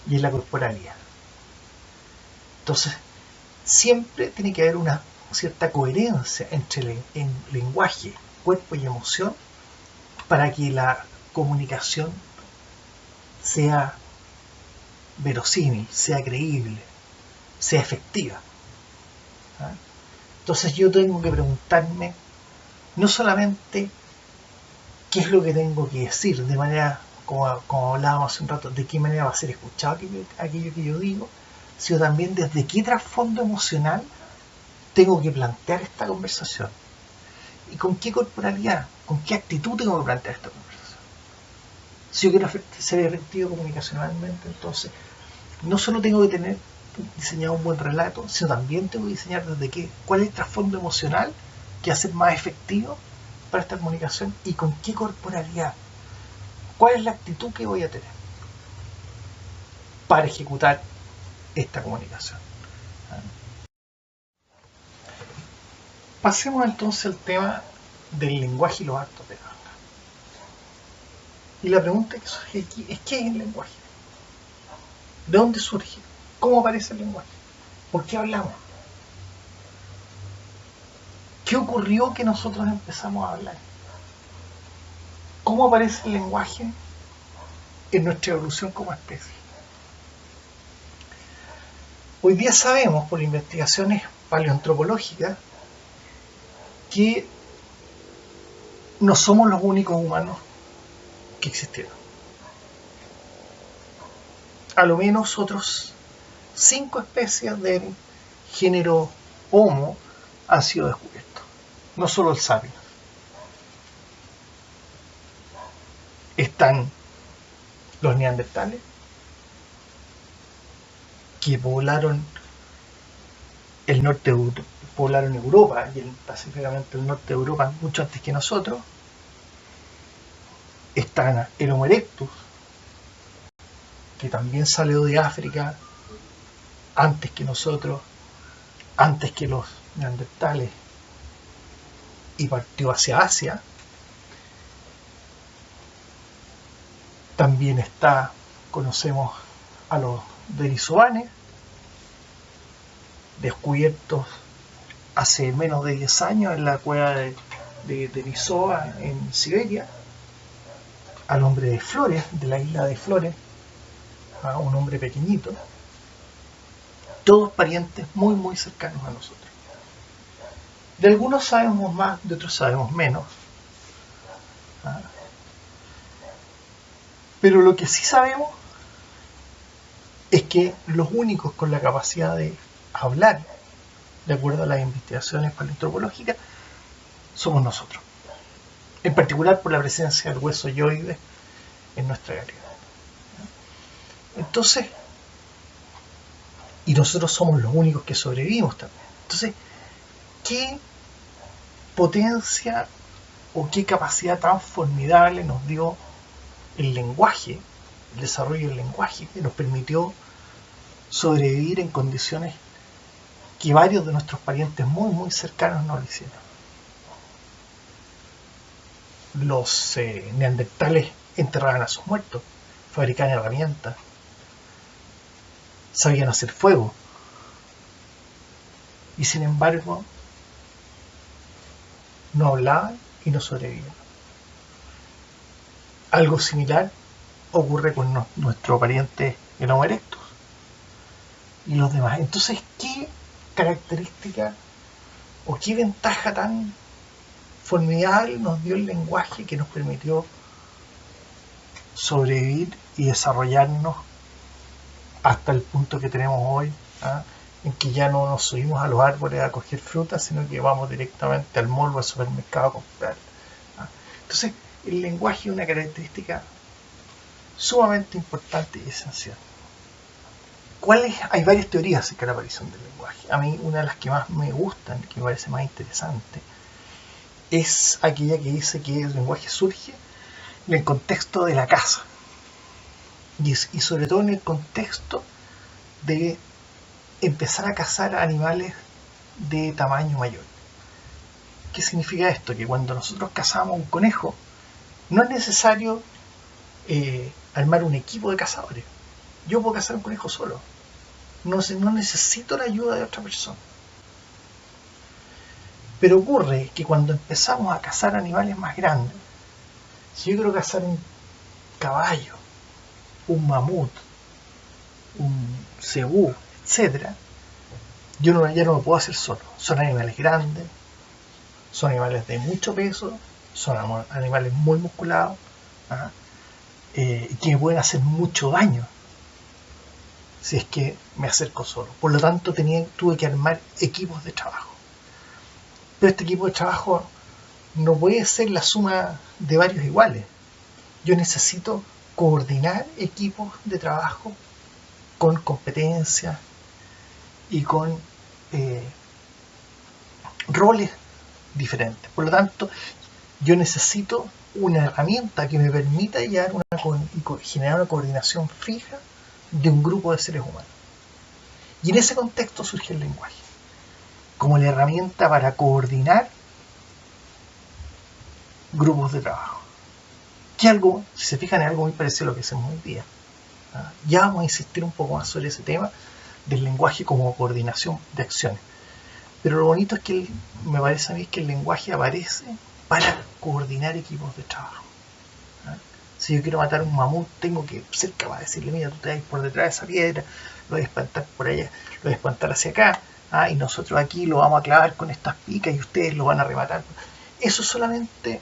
y en la corporalidad. Entonces, siempre tiene que haber una cierta coherencia entre el lenguaje, cuerpo y emoción para que la comunicación sea verosímil, sea creíble, sea efectiva. ¿Ah? Entonces yo tengo que preguntarme no solamente qué es lo que tengo que decir, de manera, como hablábamos hace un rato, de qué manera va a ser escuchado aquello que yo digo, sino también desde qué trasfondo emocional tengo que plantear esta conversación. Y con qué corporalidad, con qué actitud tengo que plantear esta conversación. Si yo quiero ser efectivo comunicacionalmente, entonces no solo tengo que tener diseñado un buen relato, sino también tengo que diseñar desde cuál es el trasfondo emocional que hace más efectivo para esta comunicación y con qué corporalidad, cuál es la actitud que voy a tener para ejecutar esta comunicación. Pasemos entonces al tema del lenguaje y los actos de habla. Y la pregunta que surge aquí es: ¿qué es el lenguaje? ¿De dónde surge? ¿Cómo aparece el lenguaje? ¿Por qué hablamos? ¿Qué ocurrió que nosotros empezamos a hablar? ¿Cómo aparece el lenguaje en nuestra evolución como especie? Hoy día sabemos por investigaciones paleoantropológicas que no somos los únicos humanos que existieron. A lo menos otros 5 especies del género Homo han sido descubiertos. No solo el sapiens. Están los neandertales, que poblaron el norte de Europa, poblaron Europa y específicamente el norte de Europa mucho antes que nosotros. Están el Homo erectus, que también salió de África antes que nosotros, antes que los neandertales, y partió hacia Asia. También conocemos a los denisovanes, descubiertos hace menos de 10 años en la cueva de Denisova en Siberia, al hombre de Flores, de la isla de Flores, a un hombre pequeñito, todos parientes muy muy cercanos a nosotros. De algunos sabemos más, de otros sabemos menos. Pero lo que sí sabemos es que los únicos con la capacidad de hablar, de acuerdo a las investigaciones paleoantropológicas, somos nosotros. En particular por la presencia del hueso yoide en nuestra garganta. Entonces, y nosotros somos los únicos que sobrevivimos también. Entonces, ¿qué potencia o qué capacidad tan formidable nos dio el lenguaje, el desarrollo del lenguaje, que nos permitió sobrevivir en condiciones que varios de nuestros parientes muy muy cercanos no lo hicieron? Los neandertales enterraban a sus muertos, fabricaban herramientas, sabían hacer fuego, y sin embargo no hablaban y no sobrevivían. Algo similar ocurre con nuestro pariente el Homo erectus y los demás. Entonces, ¿qué característica o qué ventaja tan formidable nos dio el lenguaje que nos permitió sobrevivir y desarrollarnos hasta el punto que tenemos hoy, en que ya no nos subimos a los árboles a coger frutas, sino que vamos directamente al mall o al supermercado a comprar? Entonces, el lenguaje es una característica sumamente importante y esencial. Hay varias teorías acerca de la aparición del lenguaje. A mí una de las que más me gustan, que me parece más interesante, es aquella que dice que el lenguaje surge en el contexto de la caza y sobre todo en el contexto de empezar a cazar animales de tamaño mayor. ¿Qué significa esto? Que cuando nosotros cazamos un conejo, no es necesario armar un equipo de cazadores. Yo puedo cazar un conejo solo. No necesito la ayuda de otra persona. Pero ocurre que cuando empezamos a cazar animales más grandes, si yo quiero cazar un caballo, un mamut, un cebú, etc., ya no lo puedo hacer solo. Son animales grandes, son animales de mucho peso, son animales muy musculados, que me pueden hacer mucho daño si es que me acerco solo. Por lo tanto, tuve que armar equipos de trabajo. Pero este equipo de trabajo no puede ser la suma de varios iguales. Yo necesito coordinar equipos de trabajo con competencias y con roles diferentes. Por lo tanto, yo necesito una herramienta que me permita generar una coordinación fija de un grupo de seres humanos. Y en ese contexto surge el lenguaje, como la herramienta para coordinar grupos de trabajo. Que algo, si se fijan, es algo muy parecido a lo que hacemos hoy día. Ya vamos a insistir un poco más sobre ese tema del lenguaje como coordinación de acciones. Pero lo bonito es que me parece a mí que el lenguaje aparece para coordinar equipos de trabajo. Si yo quiero matar a un mamut, tengo que ser capaz de decirle: mira, tú te vas por detrás de esa piedra, lo voy a espantar por allá, lo voy a espantar hacia acá, y nosotros aquí lo vamos a clavar con estas picas y ustedes lo van a rematar. Eso solamente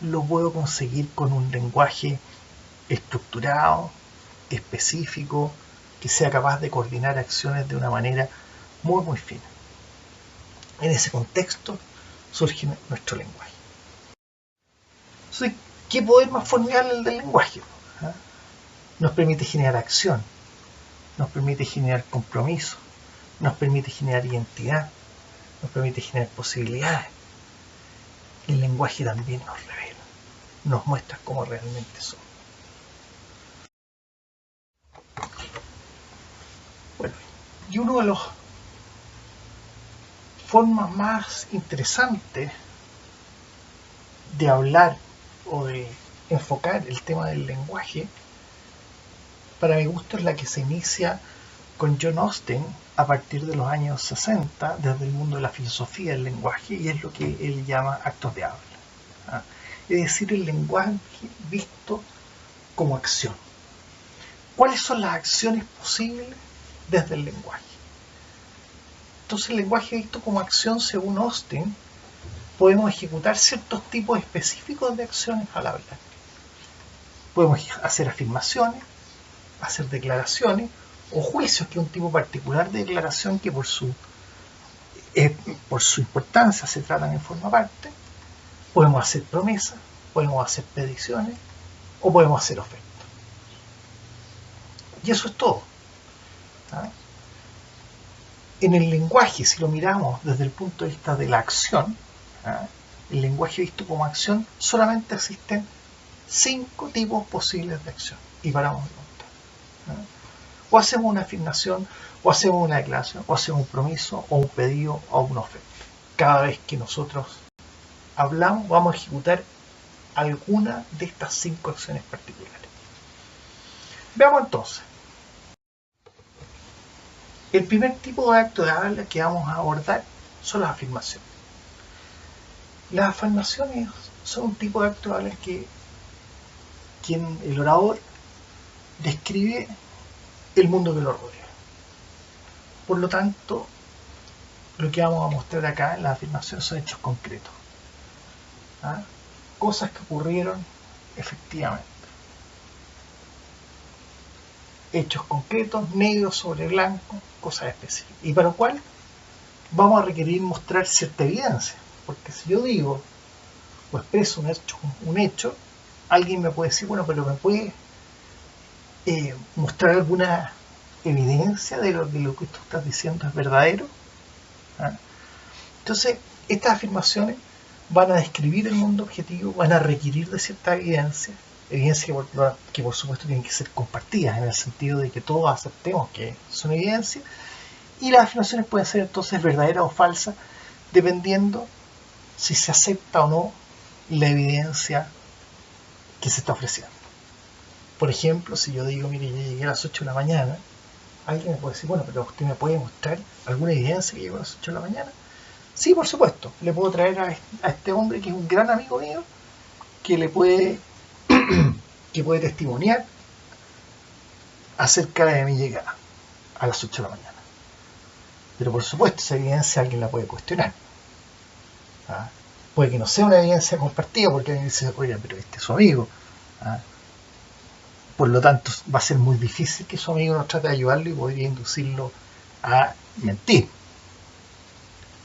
lo puedo conseguir con un lenguaje estructurado, específico, que sea capaz de coordinar acciones de una manera muy, muy fina. En ese contexto surge nuestro lenguaje. Entonces, ¿qué poder más formidable el del lenguaje? Nos permite generar acción, nos permite generar compromiso, nos permite generar identidad, nos permite generar posibilidades. El lenguaje también nos revela, nos muestra cómo realmente somos. Bueno, y una de las formas más interesantes de hablar o de enfocar el tema del lenguaje, para mi gusto, es la que se inicia con John Austin a partir de los años 60, desde el mundo de la filosofía del lenguaje, y es lo que él llama actos de habla. Es decir, el lenguaje visto como acción. ¿Cuáles son las acciones posibles desde el lenguaje? Entonces, el lenguaje visto como acción, según Austin, podemos ejecutar ciertos tipos específicos de acciones al hablar. Podemos hacer afirmaciones, hacer declaraciones o juicios, que es un tipo particular de declaración que por su importancia se tratan en forma aparte. Podemos hacer promesas, podemos hacer predicciones o podemos hacer ofertas. Y eso es todo. En el lenguaje, si lo miramos desde el punto de vista de la acción, el lenguaje visto como acción, solamente existen 5 tipos posibles de acción. Y paramos de contar. O hacemos una afirmación, o hacemos una declaración, o hacemos un compromiso, o un pedido, o una oferta. Cada vez que nosotros hablamos, vamos a ejecutar alguna de estas 5 acciones particulares. Veamos entonces. El primer tipo de acto de habla que vamos a abordar son las afirmaciones. Las afirmaciones son un tipo de acto de habla que el orador describe el mundo que lo rodea. Por lo tanto, lo que vamos a mostrar acá en las afirmaciones son hechos concretos. Cosas que ocurrieron efectivamente. Hechos concretos, negro sobre blanco, cosas específicas. Y para lo cual vamos a requerir mostrar cierta evidencia. Porque si yo digo o expreso un hecho, alguien me puede decir, bueno, pero ¿me puede mostrar alguna evidencia de lo que tú estás diciendo es verdadero? ¿Ah? Entonces, estas afirmaciones van a describir el mundo objetivo, van a requerir de cierta evidencia que por supuesto tienen que ser compartidas en el sentido de que todos aceptemos que son evidencia, y las afirmaciones pueden ser entonces verdaderas o falsas dependiendo si se acepta o no la evidencia que se está ofreciendo. Por ejemplo, si yo digo, mire, yo llegué a las 8 de la mañana, alguien me puede decir, bueno, pero usted me puede mostrar alguna evidencia que llegó a las 8 de la mañana. Sí, por supuesto, le puedo traer a este hombre que es un gran amigo mío, que le puede que puede testimoniar acerca de mi llegada a las 8 de la mañana. Pero por supuesto, esa evidencia alguien la puede cuestionar. ¿Ah? Puede que no sea una evidencia compartida, porque alguien dice, oye, pero este es su amigo. ¿Ah? Por lo tanto, va a ser muy difícil que su amigo nos trate de ayudarlo y podría inducirlo a mentir.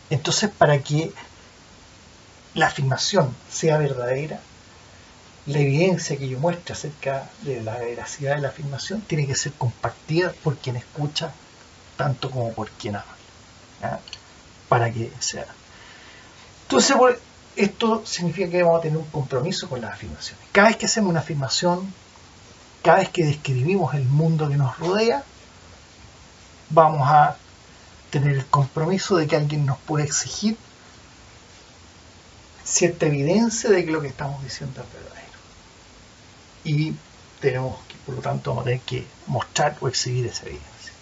Entonces, para que la afirmación sea verdadera, la evidencia que yo muestre acerca de la veracidad de la afirmación tiene que ser compartida por quien escucha tanto como por quien habla, ¿ya? Para que sea. Entonces, esto significa que vamos a tener un compromiso con las afirmaciones. Cada vez que hacemos una afirmación, cada vez que describimos el mundo que nos rodea, vamos a tener el compromiso de que alguien nos puede exigir cierta evidencia de que lo que estamos diciendo es verdadero. Y tenemos que, por lo tanto, vamos a tener que mostrar o exhibir esa evidencia.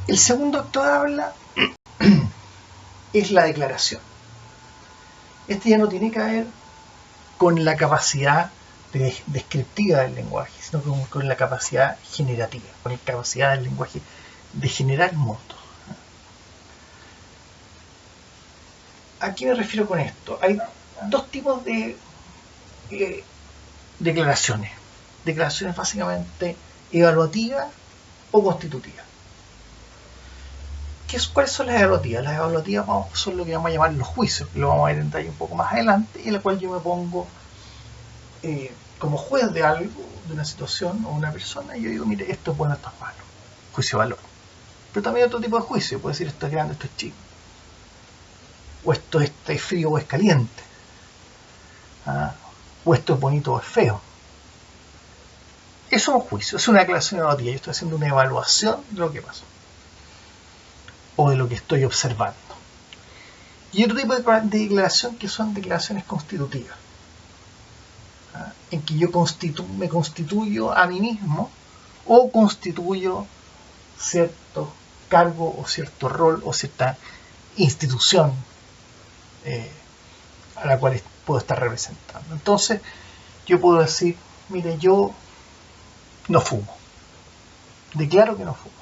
El segundo acto de habla es la declaración. Este ya no tiene que ver con la capacidad descriptiva del lenguaje, sino con la capacidad generativa, con la capacidad del lenguaje de generar mundos. ¿A qué me refiero con esto? Hay dos tipos de declaraciones. Declaraciones básicamente evaluativas o constitutivas. ¿Cuáles son las evaluativas? Las evaluativas son lo que vamos a llamar los juicios, que lo vamos a ver en detalle un poco más adelante, en la cual yo me pongo como juez de algo, de una situación o una persona, y yo digo, mire, esto es bueno, esto es malo. Juicio de valor. Pero también hay otro tipo de juicio, puede decir esto es grande, esto es chico. O esto es frío o es caliente. ¿Ah? O esto es bonito o es feo. Eso es un juicio, es una declaración evaluativa. Yo estoy haciendo una evaluación de lo que pasó. O de lo que estoy observando. Y otro tipo de declaración que son declaraciones constitutivas. ¿Ah? En que yo me constituyo a mí mismo o constituyo cierto cargo o cierto rol o cierta institución a la cual puedo estar representando. Entonces, yo puedo decir, mire, yo no fumo. Declaro que no fumo.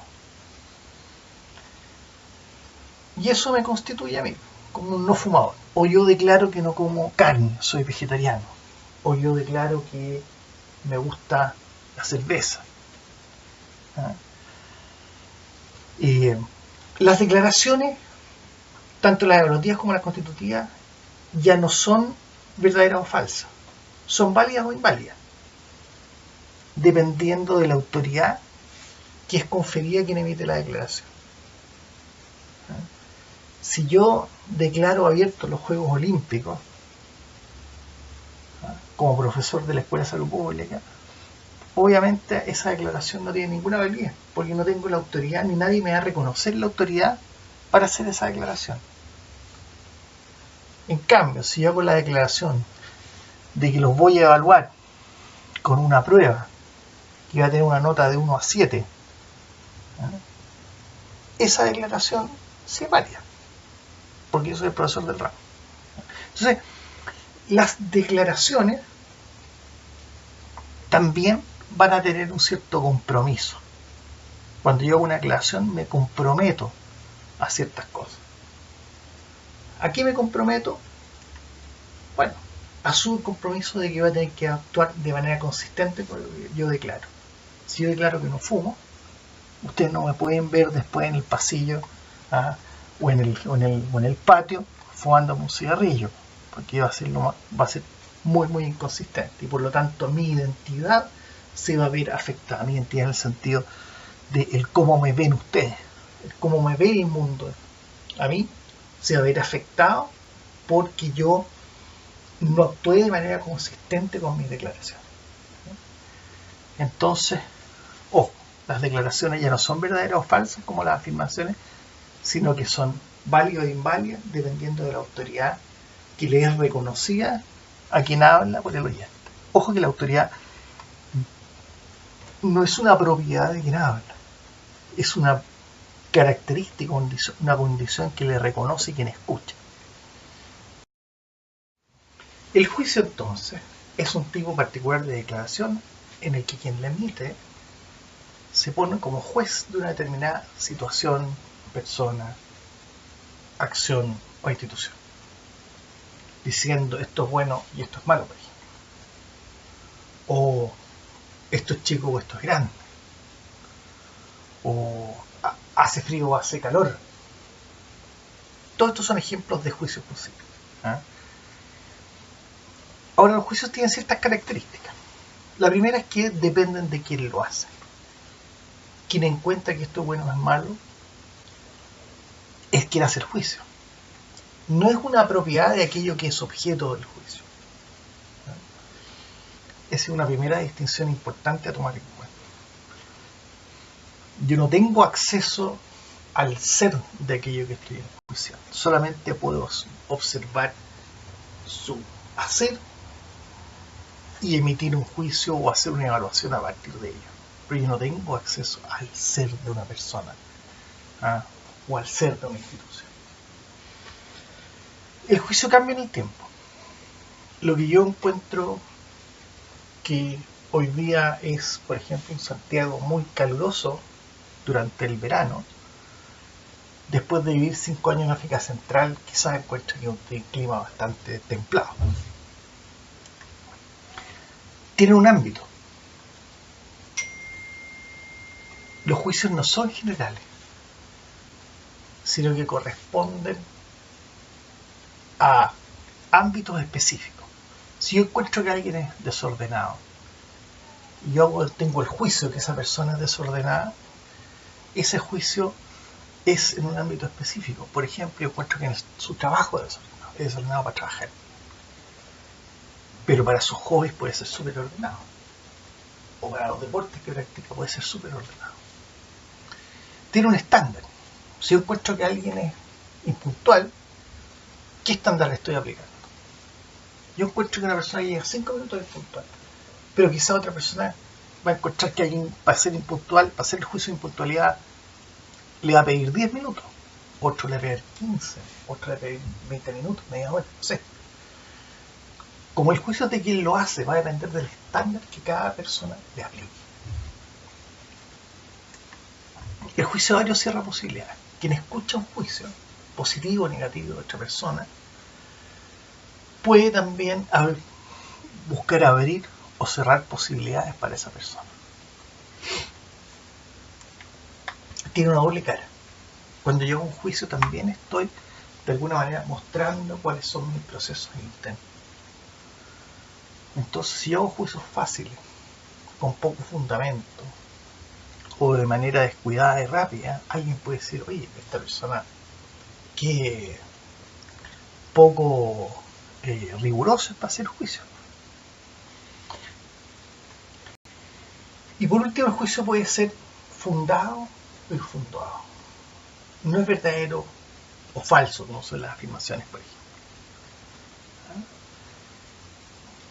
Y eso me constituye a mí como un no fumador. O yo declaro que no como carne, soy vegetariano. O yo declaro que me gusta la cerveza. ¿Ah? Las declaraciones, tanto las evaluativas como las constitutivas, ya no son verdaderas o falsas. Son válidas o inválidas, dependiendo de la autoridad que es conferida a quien emite la declaración. Si yo declaro abiertos los Juegos Olímpicos, como profesor de la Escuela de Salud Pública, obviamente esa declaración no tiene ninguna validez, porque no tengo la autoridad ni nadie me va a reconocer la autoridad para hacer esa declaración. En cambio, si yo hago la declaración de que los voy a evaluar con una prueba que va a tener una nota de 1 a 7, esa declaración sí es válida, porque yo soy el profesor del ramo. Entonces, las declaraciones también van a tener un cierto compromiso. Cuando yo hago una declaración me comprometo a ciertas cosas. ¿A qué me comprometo? Bueno, asumo el compromiso de que voy a tener que actuar de manera consistente con lo que yo declaro. Si yo declaro que no fumo, ustedes no me pueden ver después en el pasillo o en el patio fumando un cigarrillo. porque va a ser muy, muy inconsistente, y por lo tanto mi identidad se va a ver afectada, mi identidad en el sentido de el cómo me ven ustedes, el cómo me ve el mundo a mí, se va a ver afectado porque yo no actué de manera consistente con mis declaraciones. Entonces, ojo, las declaraciones ya no son verdaderas o falsas como las afirmaciones, sino que son válidas o inválidas dependiendo de la autoridad que le es reconocida a quien habla por el oyente. Ojo que la autoridad no es una propiedad de quien habla, es una característica, una condición que le reconoce quien escucha. El juicio entonces es un tipo particular de declaración en el que quien la emite se pone como juez de una determinada situación, persona, acción o institución, diciendo esto es bueno y esto es malo, por ejemplo, o esto es chico o esto es grande, o hace frío o hace calor. Todos estos son ejemplos de juicios posibles. Ahora, los juicios tienen ciertas características. La primera es que dependen de quién lo hace. Quien encuentra que esto es bueno o es malo es quien hace el juicio. No es una propiedad de aquello que es objeto del juicio. Esa es una primera distinción importante a tomar en cuenta. Yo no tengo acceso al ser de aquello que estoy enjuiciando. Solamente puedo observar su hacer y emitir un juicio o hacer una evaluación a partir de ello. Pero yo no tengo acceso al ser de una persona o al ser de una institución. El juicio cambia en el tiempo. Lo que yo encuentro que hoy día es, por ejemplo, en Santiago muy caluroso durante el verano, después de vivir 5 años en África Central, quizás encuentro que es un clima bastante templado. Tiene un ámbito. Los juicios no son generales, sino que corresponden a ámbitos específicos. Si yo encuentro que alguien es desordenado y yo tengo el juicio que esa persona es desordenada, ese juicio es en un ámbito específico. Por ejemplo, yo encuentro que en su trabajo es desordenado para trabajar, pero para sus hobbies puede ser súper ordenado, o para los deportes que practica puede ser súper ordenado. Tiene un estándar. Si yo encuentro que alguien es impuntual, ¿qué estándar le estoy aplicando? Yo encuentro que una persona llega 5 minutos es puntual, pero quizá otra persona va a encontrar que alguien, para ser impuntual, para hacer el juicio de impuntualidad, le va a pedir 10 minutos, otro le va a pedir 15, otro le va a pedir 20 minutos, media hora, no sé. Como el juicio de quien lo hace va a depender del estándar que cada persona le aplique. El juicio de varios cierra posibilidades. Quien escucha un juicio, positivo o negativo de otra persona, puede también buscar abrir o cerrar posibilidades para esa persona. Tiene una doble cara. Cuando yo hago un juicio también estoy de alguna manera mostrando cuáles son mis procesos internos. Entonces, si yo hago juicios fáciles, con poco fundamento, o de manera descuidada y rápida, alguien puede decir, oye, esta persona que poco riguroso para hacer juicio. Y por último, el juicio puede ser fundado o infundado. No es verdadero o falso, como son las afirmaciones, por ejemplo.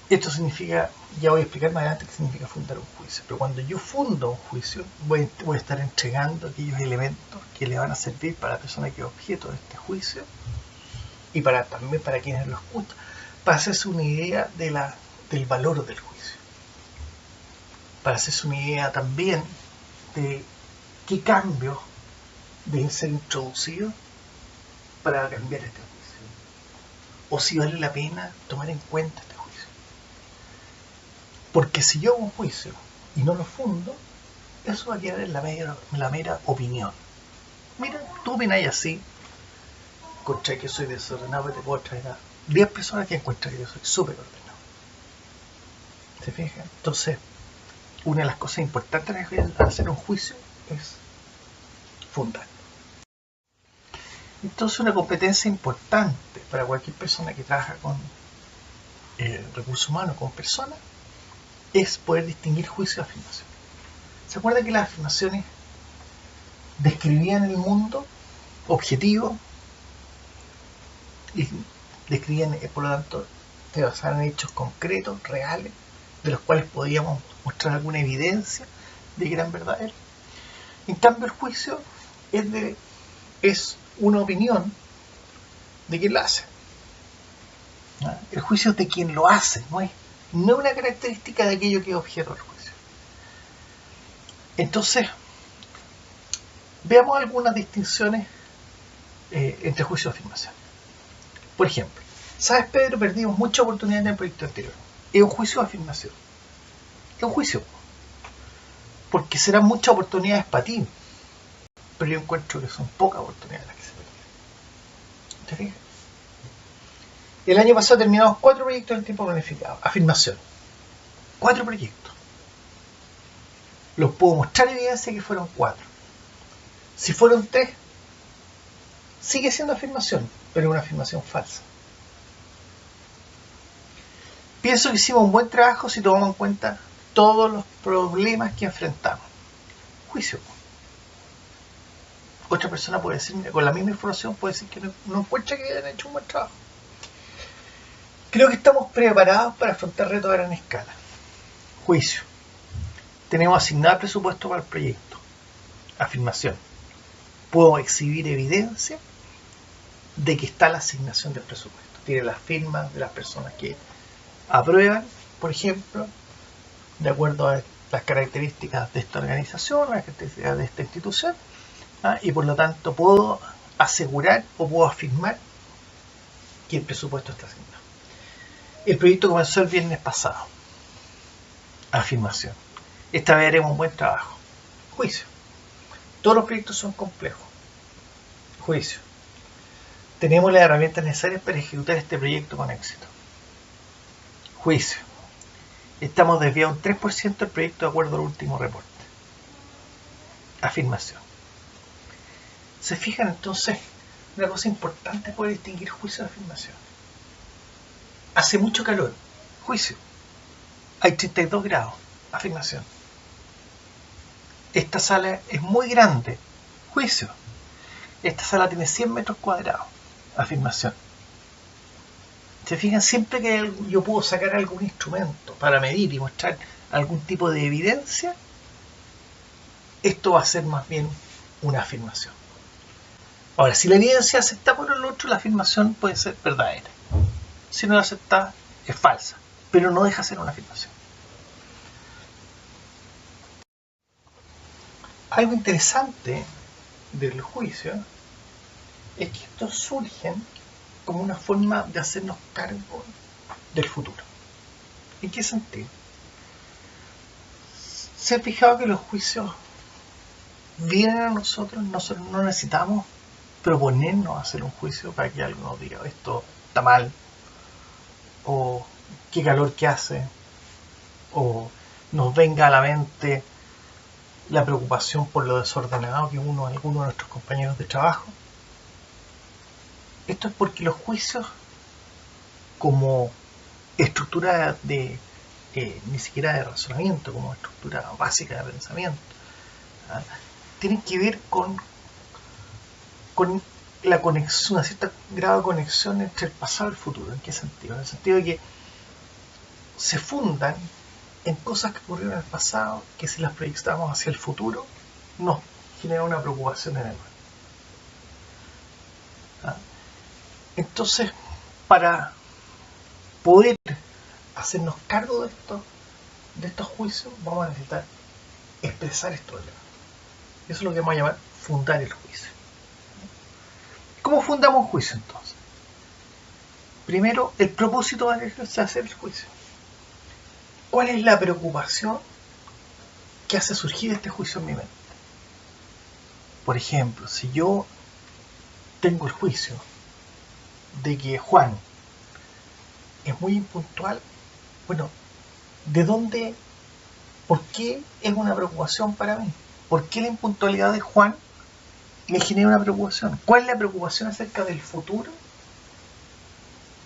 Esto significa, ya voy a explicar más adelante qué significa fundar un juicio, pero cuando yo fundo un juicio, voy a estar entregando aquellos elementos que le van a servir para la persona que es objeto de este juicio y también para quienes lo escuchan, para hacerse una idea del valor del juicio, para hacerse una idea también de qué cambios deben ser introducidos para cambiar este juicio, o si vale la pena tomar en cuenta este juicio. Porque si yo hago un juicio y no lo fundo, eso va a quedar en la mera opinión. Mira, tú opinas así, contra que soy desordenado, te puedo traer 10 personas que encuentran que yo soy súper ordenado. ¿Se fijan? Entonces, una de las cosas importantes al hacer un juicio es fundar. Entonces, una competencia importante para cualquier persona que trabaja con recursos humanos, con personas, es poder distinguir juicio de afirmación. ¿Se acuerdan que las afirmaciones describían el mundo objetivo y describían, por lo tanto, se basaban en hechos concretos, reales, de los cuales podíamos mostrar alguna evidencia de que eran verdaderos? En cambio, el juicio es una opinión de quien lo hace. El juicio es de quien lo hace, no es una característica de aquello que es objeto del juicio. Entonces, veamos algunas distinciones entre juicio y afirmación. Por ejemplo, ¿sabes, Pedro? Perdimos muchas oportunidades en el proyecto anterior. ¿Es un juicio o afirmación? Es un juicio, porque serán muchas oportunidades para ti, pero yo encuentro que son pocas oportunidades las que se perdieron. ¿Te fijas? El año pasado terminamos 4 proyectos en tiempo planificado. Afirmación. 4 proyectos. Los puedo mostrar evidencia que fueron 4. Si fueron 3, sigue siendo afirmación, pero es una afirmación falsa. Pienso que hicimos un buen trabajo si tomamos en cuenta todos los problemas que enfrentamos. Juicio. Otra persona puede decir, mira, con la misma información puede decir que no encuentra que hayan hecho un buen trabajo. Creo que estamos preparados para afrontar retos a gran escala. Juicio. Tenemos asignado el presupuesto para el proyecto. Afirmación. Puedo exhibir evidencia de que está la asignación del presupuesto. Tiene las firmas de las personas que aprueban, por ejemplo, de acuerdo a las características de esta organización, las características de esta institución, y por lo tanto puedo asegurar o puedo afirmar que el presupuesto está asignado. El proyecto comenzó el viernes pasado. Afirmación. Esta vez haremos un buen trabajo. Juicio. Todos los proyectos son complejos. Juicio. Tenemos las herramientas necesarias para ejecutar este proyecto con éxito. Juicio. Estamos desviando un 3% del proyecto de acuerdo al último reporte. Afirmación. ¿Se fijan entonces? Una cosa importante es poder distinguir juicio de afirmación. Hace mucho calor. Juicio. Hay 32 grados. Afirmación. Esta sala es muy grande. Juicio. Esta sala tiene 100 metros cuadrados. Afirmación. ¿Se fijan? Siempre que yo puedo sacar algún instrumento para medir y mostrar algún tipo de evidencia, esto va a ser más bien una afirmación. Ahora, si la evidencia acepta por el otro, la afirmación puede ser verdadera. Si no la acepta, es falsa, pero no deja de ser una afirmación. Algo interesante del juicio es que estos surgen como una forma de hacernos cargo del futuro. ¿En qué sentido? ¿Se ha fijado que los juicios vienen a nosotros? Nosotros no necesitamos proponernos hacer un juicio para que alguien nos diga esto está mal, o qué calor que hace, o nos venga a la mente la preocupación por lo desordenado que alguno de nuestros compañeros de trabajo. Esto es porque los juicios, como estructura ni siquiera de razonamiento, como estructura básica de pensamiento, tienen que ver con la conexión, un cierto grado de conexión entre el pasado y el futuro. ¿En qué sentido? En el sentido de que se fundan en cosas que ocurrieron en el pasado, que si las proyectamos hacia el futuro, nos genera una preocupación en el mundo. Entonces, para poder hacernos cargo de estos juicios, vamos a necesitar expresar estos elementos. Eso es lo que vamos a llamar fundar el juicio. ¿Cómo fundamos un juicio entonces? Primero, el propósito de hacer el juicio. ¿Cuál es la preocupación que hace surgir este juicio en mi mente? Por ejemplo, si yo tengo el juicio de que Juan es muy impuntual. Bueno, ¿de dónde? ¿Por qué es una preocupación para mí? ¿Por qué la impuntualidad de Juan me genera una preocupación? ¿Cuál es la preocupación acerca del futuro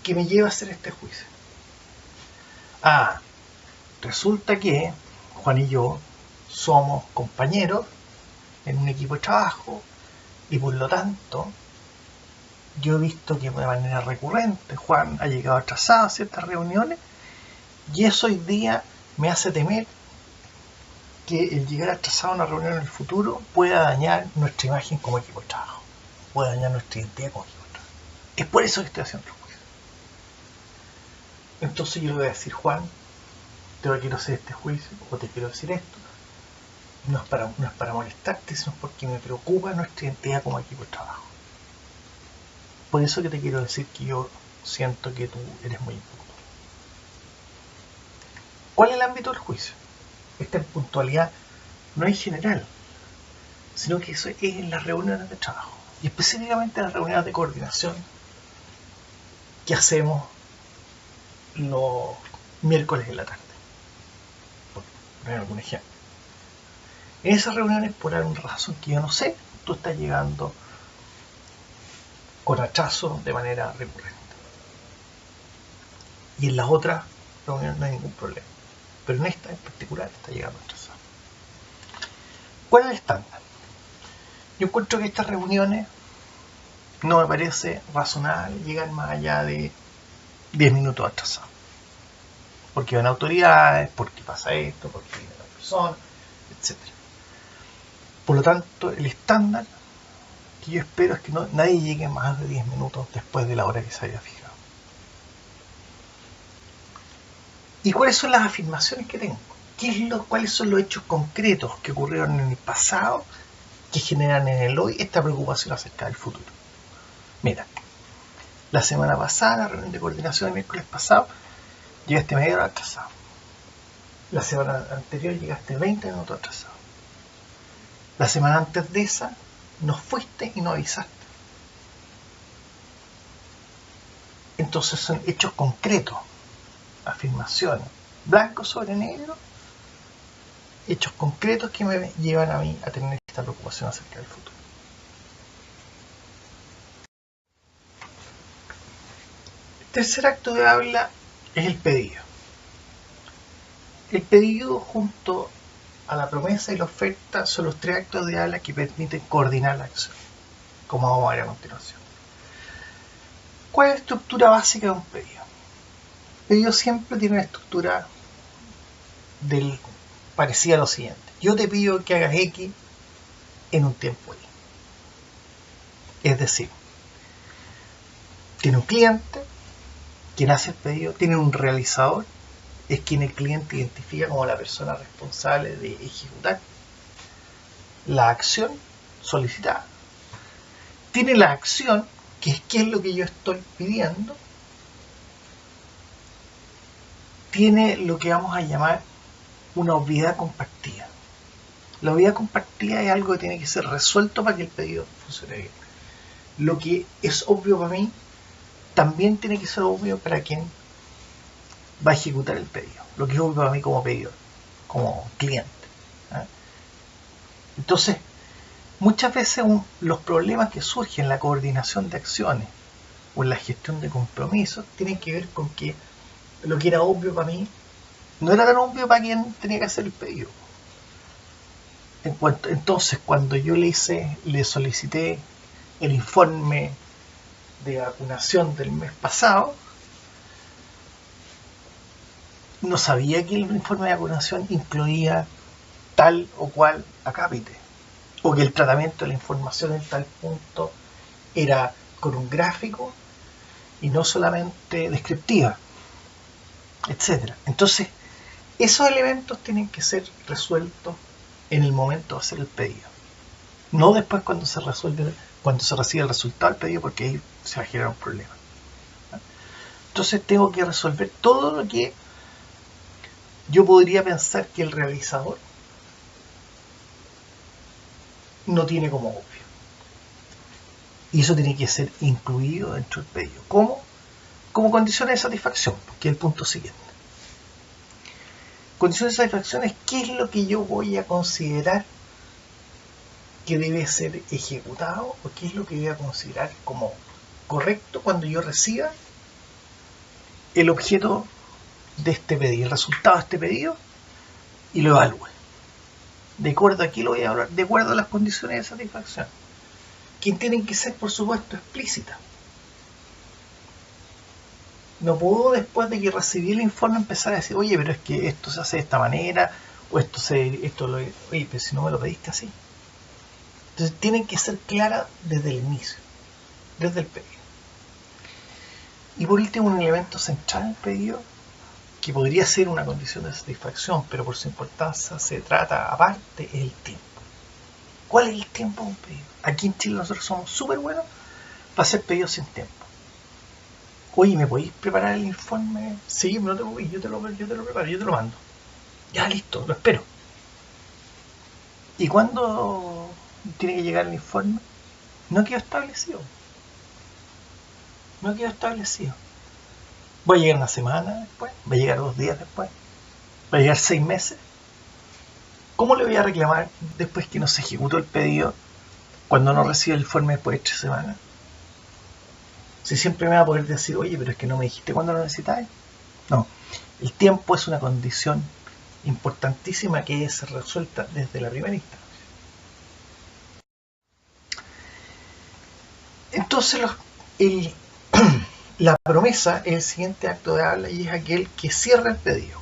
que me lleva a hacer este juicio? Ah, resulta que Juan y yo somos compañeros en un equipo de trabajo y por lo tanto yo he visto que de manera recurrente Juan ha llegado atrasado a ciertas reuniones y eso hoy día me hace temer que el llegar atrasado a una reunión en el futuro pueda dañar nuestra imagen como equipo de trabajo, pueda dañar nuestra identidad como equipo de trabajo. Es por eso que estoy haciendo el juicio. Entonces yo le voy a decir, Juan, te quiero hacer este juicio o te quiero decir esto. No es para molestarte, sino porque me preocupa nuestra identidad como equipo de trabajo. Por eso que te quiero decir que yo siento que tú eres muy impuntual. ¿Cuál es el ámbito del juicio? Esta impuntualidad no es general, sino que eso es en las reuniones de trabajo y específicamente en las reuniones de coordinación que hacemos los miércoles en la tarde, por poner algún ejemplo. En esas reuniones, por alguna razón que yo no sé, tú estás llegando con atraso de manera recurrente. Y en las otras reuniones no hay ningún problema. Pero en esta en particular está llegando atrasado. ¿Cuál es el estándar? Yo encuentro que estas reuniones no me parece razonable llegar más allá de 10 minutos atrasados. Porque van autoridades, porque pasa esto, porque viene la persona, etc. Por lo tanto, el estándar que yo espero es que nadie llegue más de 10 minutos después de la hora que se haya fijado. ¿Y cuáles son las afirmaciones que tengo? ¿Cuáles son los hechos concretos que ocurrieron en el pasado que generan en el hoy esta preocupación acerca del futuro? Mira, la semana pasada, la reunión de coordinación el miércoles pasado, llegaste media hora atrasado. La semana anterior llegaste 20 minutos atrasado. La semana antes de esa, no fuiste y no avisaste. Entonces son hechos concretos, afirmaciones, blanco sobre negro, hechos concretos que me llevan a mí a tener esta preocupación acerca del futuro. El tercer acto de habla es el pedido. El pedido junto a la promesa y la oferta son los tres actos de habla que permiten coordinar la acción, como vamos a ver a continuación. ¿Cuál es la estructura básica de un pedido? El pedido siempre tiene una estructura parecida a lo siguiente. Yo te pido que hagas X en un tiempo Y. Es decir, tiene un cliente, quien hace el pedido, tiene un realizador, es quien el cliente identifica como la persona responsable de ejecutar la acción solicitada. Tiene la acción, que es qué es lo que yo estoy pidiendo. Tiene lo que vamos a llamar una obviedad compartida. La obviedad compartida es algo que tiene que ser resuelto para que el pedido funcione bien. Lo que es obvio para mí también tiene que ser obvio para quien va a ejecutar el pedido. Lo que es obvio para mí como pedidor, como cliente. Entonces, muchas veces los problemas que surgen en la coordinación de acciones o en la gestión de compromisos tienen que ver con que lo que era obvio para mí no era tan obvio para quien tenía que hacer el pedido. Entonces, cuando yo le solicité el informe de vacunación del mes pasado, no sabía que el informe de vacunación incluía tal o cual acápite, o que el tratamiento de la información en tal punto era con un gráfico y no solamente descriptiva, etc. Entonces, esos elementos tienen que ser resueltos en el momento de hacer el pedido, no después cuando se recibe el resultado del pedido, porque ahí se va a generar un problema. Entonces tengo que resolver todo lo que yo podría pensar que el realizador no tiene como obvio. Y eso tiene que ser incluido dentro del pedido. ¿Cómo? como condiciones de satisfacción, que es el punto siguiente. Condiciones de satisfacción es qué es lo que yo voy a considerar que debe ser ejecutado o qué es lo que voy a considerar como correcto cuando yo reciba el objeto de este pedido, el resultado de este pedido, y lo evalúe. De acuerdo, aquí lo voy a hablar, de acuerdo a las condiciones de satisfacción, que tienen que ser, por supuesto, explícitas. No puedo, después de que recibí el informe, empezar a decir, oye, pero es que esto se hace de esta manera, o oye, pero si no me lo pediste así. Entonces tienen que ser claras desde el inicio, desde el pedido. Y por último, un elemento central del pedido, que podría ser una condición de satisfacción, pero por su importancia se trata aparte, es el tiempo. ¿Cuál es el tiempo de un pedido? Aquí en Chile nosotros somos súper buenos para hacer pedidos sin tiempo. Oye, ¿me podéis preparar el informe? Sí, no te preocupes, yo te lo preparo, yo te lo mando. Ya, listo, lo espero. ¿Y cuándo tiene que llegar el informe? No quedó establecido. ¿Va a llegar una semana después? ¿Va a llegar 2 días después? ¿Va a llegar 6 meses? ¿Cómo le voy a reclamar después que no se ejecutó el pedido cuando no recibe el informe después de 3 semanas? Si siempre me va a poder decir, oye, pero es que no me dijiste cuándo lo necesitáis. No, el tiempo es una condición importantísima que es resuelta desde la primera instancia. Entonces, la promesa es el siguiente acto de habla y es aquel que cierra el pedido,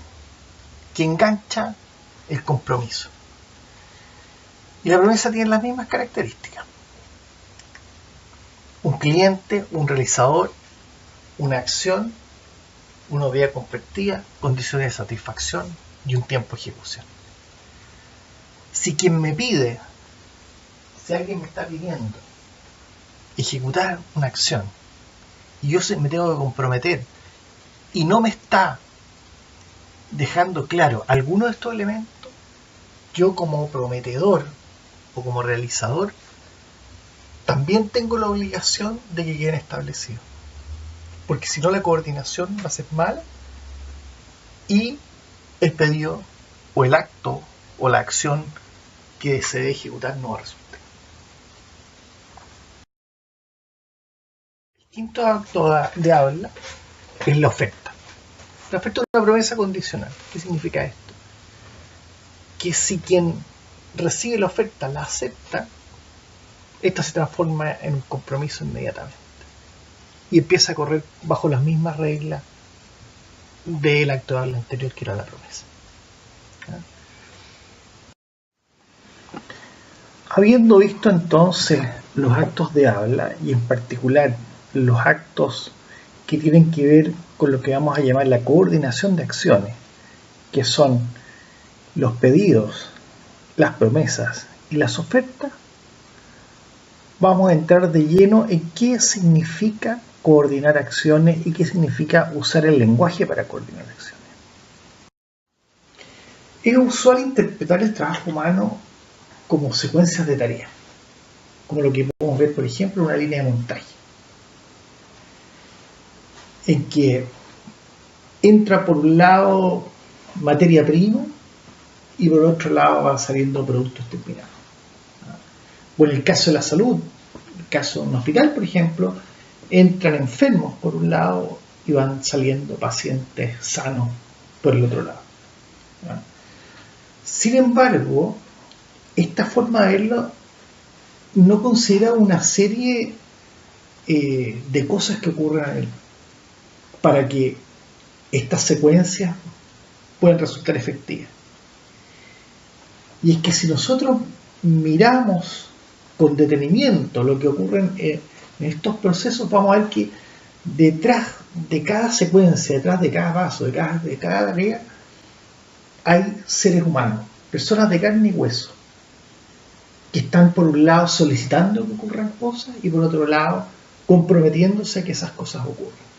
que engancha el compromiso. Y la promesa tiene las mismas características. Un cliente, un realizador, una acción, una obviedad compartida, condiciones de satisfacción y un tiempo de ejecución. Si alguien me está pidiendo ejecutar una acción y yo me tengo que comprometer y no me está dejando claro alguno de estos elementos, yo como prometedor o como realizador también tengo la obligación de que queden establecidos, porque si no la coordinación va a ser mala y el pedido o el acto o la acción que se debe ejecutar no va a resultar. El quinto acto de habla es la oferta. La oferta es una promesa condicional. ¿Qué significa esto? Que si quien recibe la oferta la acepta, esta se transforma en un compromiso inmediatamente y empieza a correr bajo las mismas reglas del acto de habla anterior, que era la promesa. Habiendo visto entonces los actos de habla y en particular los actos que tienen que ver con lo que vamos a llamar la coordinación de acciones, que son los pedidos, las promesas y las ofertas, vamos a entrar de lleno en qué significa coordinar acciones y qué significa usar el lenguaje para coordinar acciones. Es usual interpretar el trabajo humano como secuencias de tareas, como lo que podemos ver, por ejemplo, en una línea de montaje, en que entra por un lado materia prima y por otro lado van saliendo productos terminados. O en el caso de la salud, en el caso de un hospital, por ejemplo, entran enfermos por un lado y van saliendo pacientes sanos por el otro lado. Sin embargo, esta forma de verlo no considera una serie de cosas que ocurren para que estas secuencias puedan resultar efectivas. Y es que si nosotros miramos con detenimiento lo que ocurre en estos procesos, vamos a ver que detrás de cada secuencia, detrás de cada paso, de cada tarea, hay seres humanos, personas de carne y hueso, que están por un lado solicitando que ocurran cosas y por otro lado comprometiéndose a que esas cosas ocurran.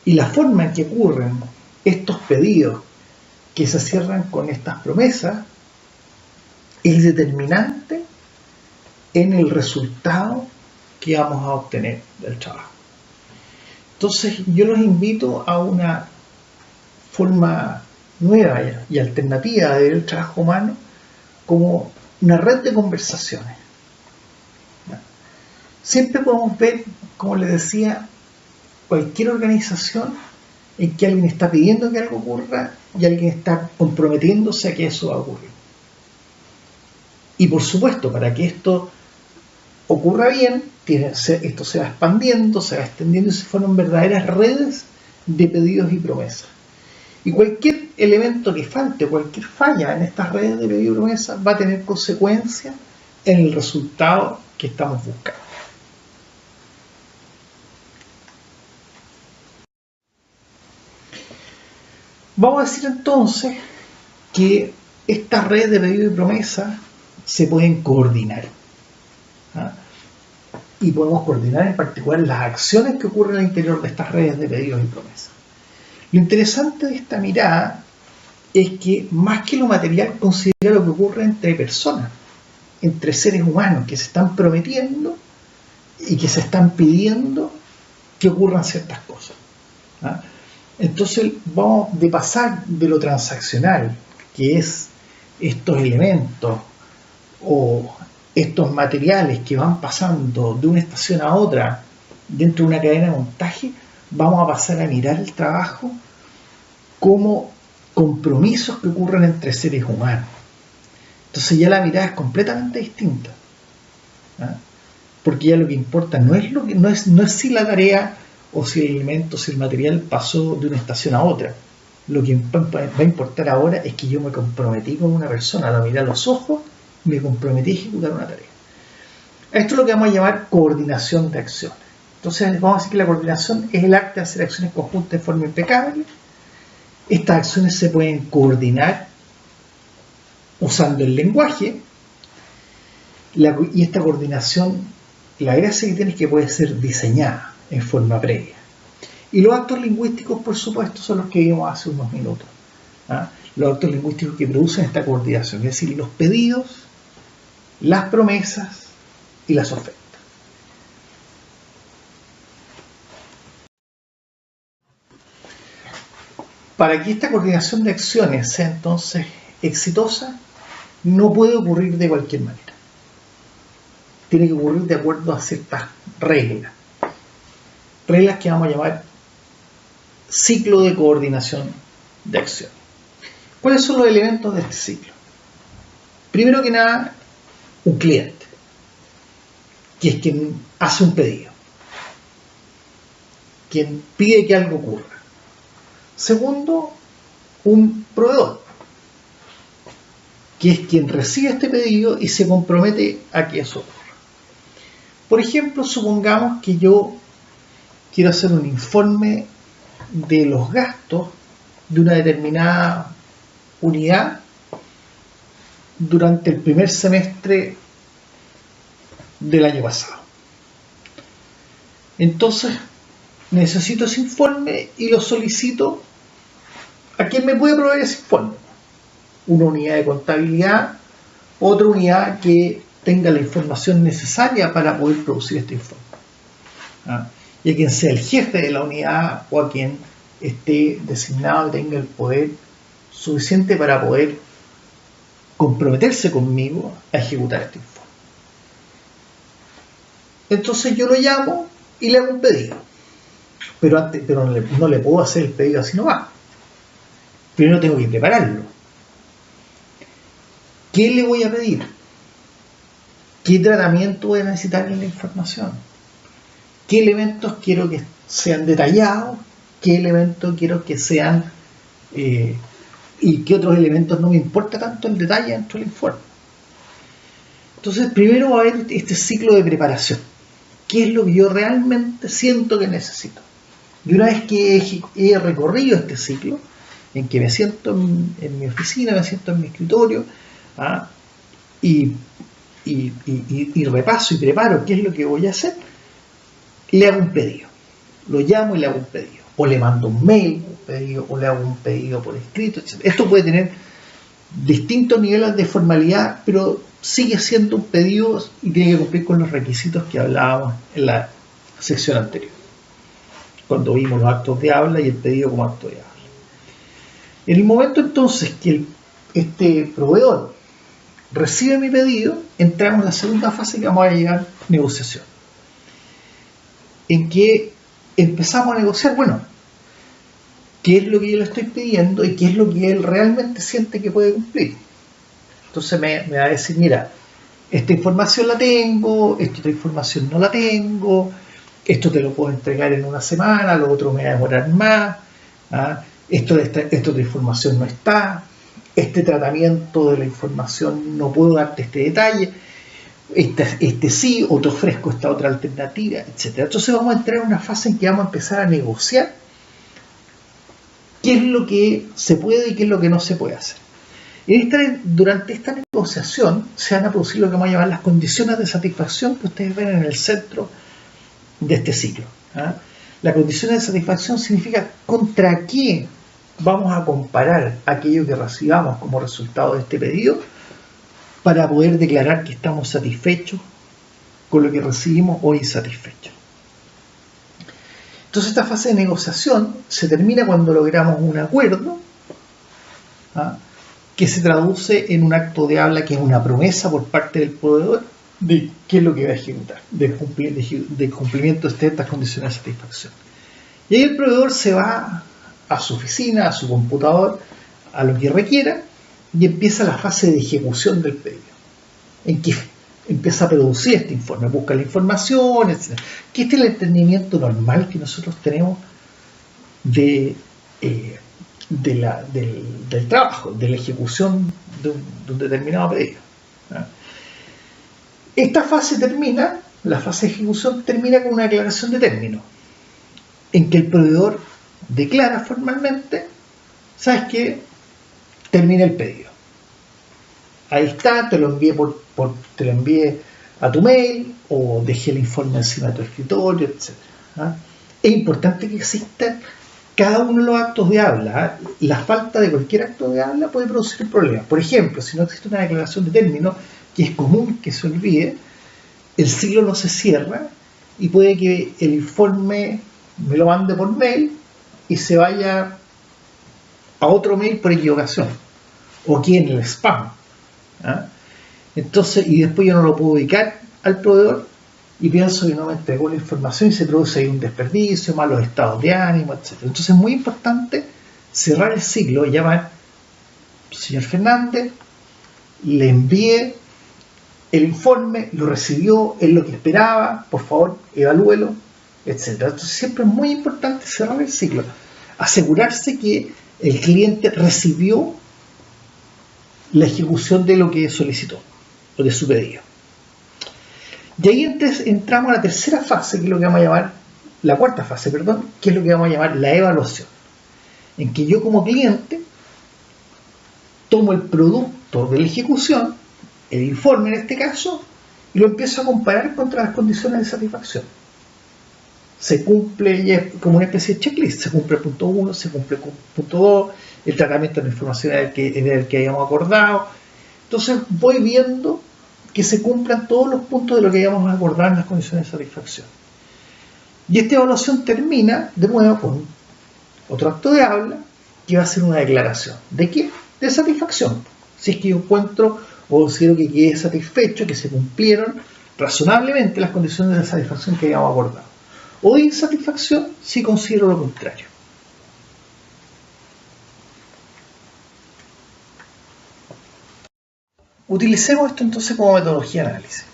Y la forma en que ocurren estos pedidos que se cierran con estas promesas es determinante en el resultado que vamos a obtener del trabajo. Entonces yo los invito a una forma nueva y alternativa de ver el trabajo humano como una red de conversaciones. Siempre podemos ver, como les decía, cualquier organización en que alguien está pidiendo que algo ocurra y alguien está comprometiéndose a que eso va a ocurrir. Y por supuesto, para que esto ocurra bien, esto se va expandiendo, se va extendiendo y se forman verdaderas redes de pedidos y promesas. Y cualquier elemento que falte, cualquier falla en estas redes de pedidos y promesas va a tener consecuencias en el resultado que estamos buscando. Vamos a decir entonces que estas redes de pedido y promesa se pueden coordinar. Y podemos coordinar en particular las acciones que ocurren al interior de estas redes de pedidos y promesas. Lo interesante de esta mirada es que más que lo material considera lo que ocurre entre personas, entre seres humanos que se están prometiendo y que se están pidiendo que ocurran ciertas cosas. Entonces vamos de pasar de lo transaccional, que es estos elementos o estos materiales que van pasando de una estación a otra dentro de una cadena de montaje, vamos a pasar a mirar el trabajo como compromisos que ocurren entre seres humanos. Entonces ya la mirada es completamente distinta, porque ya lo que importa no es si la tarea o si el elemento, si el material pasó de una estación a otra. Lo que va a importar ahora es que yo me comprometí con una persona, la miré a los ojos, me comprometí a ejecutar una tarea. Esto es lo que vamos a llamar coordinación de acciones. Entonces vamos a decir que la coordinación es el arte de hacer acciones conjuntas de forma impecable. Estas acciones se pueden coordinar usando el lenguaje, y esta coordinación, la gracia que tiene es que puede ser diseñada en forma previa. Y los actos lingüísticos, por supuesto, son los que vimos hace unos minutos. Los actos lingüísticos que producen esta coordinación, es decir, los pedidos, las promesas y las ofertas. Para que esta coordinación de acciones sea entonces exitosa, no puede ocurrir de cualquier manera. Tiene que ocurrir de acuerdo a ciertas reglas. Reglas que vamos a llamar ciclo de coordinación de acciones. ¿Cuáles son los elementos de este ciclo? Primero que nada, un cliente, que es quien hace un pedido, quien pide que algo ocurra. Segundo, un proveedor, que es quien recibe este pedido y se compromete a que eso ocurra. Por ejemplo, supongamos que yo quiero hacer un informe de los gastos de una determinada unidad durante el primer semestre del año pasado. Entonces, necesito ese informe y lo solicito a quien me puede proveer ese informe. Una unidad de contabilidad, otra unidad que tenga la información necesaria para poder producir este informe. Y a quien sea el jefe de la unidad o a quien esté designado y tenga el poder suficiente para poder comprometerse conmigo a ejecutar este informe. Entonces yo lo llamo y le hago un pedido. Pero no le puedo hacer el pedido así nomás. Primero tengo que prepararlo. ¿Qué le voy a pedir? ¿Qué tratamiento voy a necesitar en la información? ¿Qué elementos quiero que sean detallados? ¿Qué elementos quiero que sean y qué otros elementos no me importa tanto el detalle dentro del informe? Entonces primero va a haber este ciclo de preparación. ¿Qué es lo que yo realmente siento que necesito? Y una vez que he recorrido este ciclo, en que me siento en mi oficina, me siento en mi escritorio, y repaso y preparo qué es lo que voy a hacer, le hago un pedido. Lo llamo y le hago un pedido. O le mando un mail, un pedido, o le hago un pedido por escrito, etc. Esto puede tener distintos niveles de formalidad, pero sigue siendo un pedido y tiene que cumplir con los requisitos que hablábamos en la sección anterior. cuando vimos los actos de habla y el pedido como acto de habla. En el momento entonces que este proveedor recibe mi pedido, entramos en la segunda fase que vamos a llegar, negociación. En que empezamos a negociar, bueno, qué es lo que yo le estoy pidiendo y qué es lo que él realmente siente que puede cumplir. Entonces me va a decir, mira, esta información la tengo, esta otra información no la tengo, esto te lo puedo entregar en una semana, lo otro me va a demorar más, esta otra información no está, este tratamiento de la información no puedo darte este detalle, este sí, o te ofrezco esta otra alternativa, etc. Entonces vamos a entrar en una fase en que vamos a empezar a negociar qué es lo que se puede y qué es lo que no se puede hacer. Durante esta negociación se van a producir lo que vamos a llamar las condiciones de satisfacción que ustedes ven en el centro de este ciclo. La condición de satisfacción significa contra qué vamos a comparar aquello que recibamos como resultado de este pedido para poder declarar que estamos satisfechos con lo que recibimos o insatisfechos. Entonces esta fase de negociación se termina cuando logramos un acuerdo que se traduce en un acto de habla que es una promesa por parte del proveedor de qué es lo que va a ejecutar, del cumplimiento de estas condiciones de satisfacción. Y ahí el proveedor se va a su oficina, a su computador, a lo que requiera, y empieza la fase de ejecución del pedido, en que empieza a producir este informe, busca la información, etc. Que este es el entendimiento normal que nosotros tenemos del trabajo, de la ejecución de un determinado pedido. Esta fase termina, la fase de ejecución termina con una declaración de término, en que el proveedor declara formalmente, ¿sabes qué? Termina el pedido. Ahí está, te lo envié a tu mail, o dejé el informe encima de tu escritorio, etc. Es importante que exista cada uno de los actos de habla. La falta de cualquier acto de habla puede producir problemas. Por ejemplo, si no existe una declaración de término, que es común que se olvide, el ciclo no se cierra y puede que el informe me lo mande por mail y se vaya a otro mail por equivocación, o aquí en el spam. Entonces, y después yo no lo puedo ubicar al proveedor y pienso que no me entregó la información y se produce ahí un desperdicio, malos estados de ánimo, etc. Entonces es muy importante cerrar el ciclo y llamar, señor Fernández, le envié el informe, lo recibió, es lo que esperaba, por favor, evalúelo, etc. Entonces siempre es muy importante cerrar el ciclo, asegurarse que el cliente recibió la ejecución de lo que solicitó o de su pedido. Y ahí entramos a la tercera fase, que es lo que vamos a llamar, la cuarta fase, perdón, que es lo que vamos a llamar la evaluación, en que yo como cliente tomo el producto de la ejecución, el informe en este caso, y lo empiezo a comparar contra las condiciones de satisfacción. Se cumple, ya es como una especie de checklist, se cumple el punto 1, se cumple el punto 2, el tratamiento de la información era el que habíamos acordado. Entonces voy viendo que se cumplan todos los puntos de lo que habíamos acordado en las condiciones de satisfacción. Y esta evaluación termina de nuevo con otro acto de habla que va a ser una declaración. ¿De qué? De satisfacción. Si es que yo encuentro o considero que quedé satisfecho, que se cumplieron razonablemente las condiciones de satisfacción que habíamos acordado. O de insatisfacción si considero lo contrario. Utilicemos esto entonces como metodología de análisis.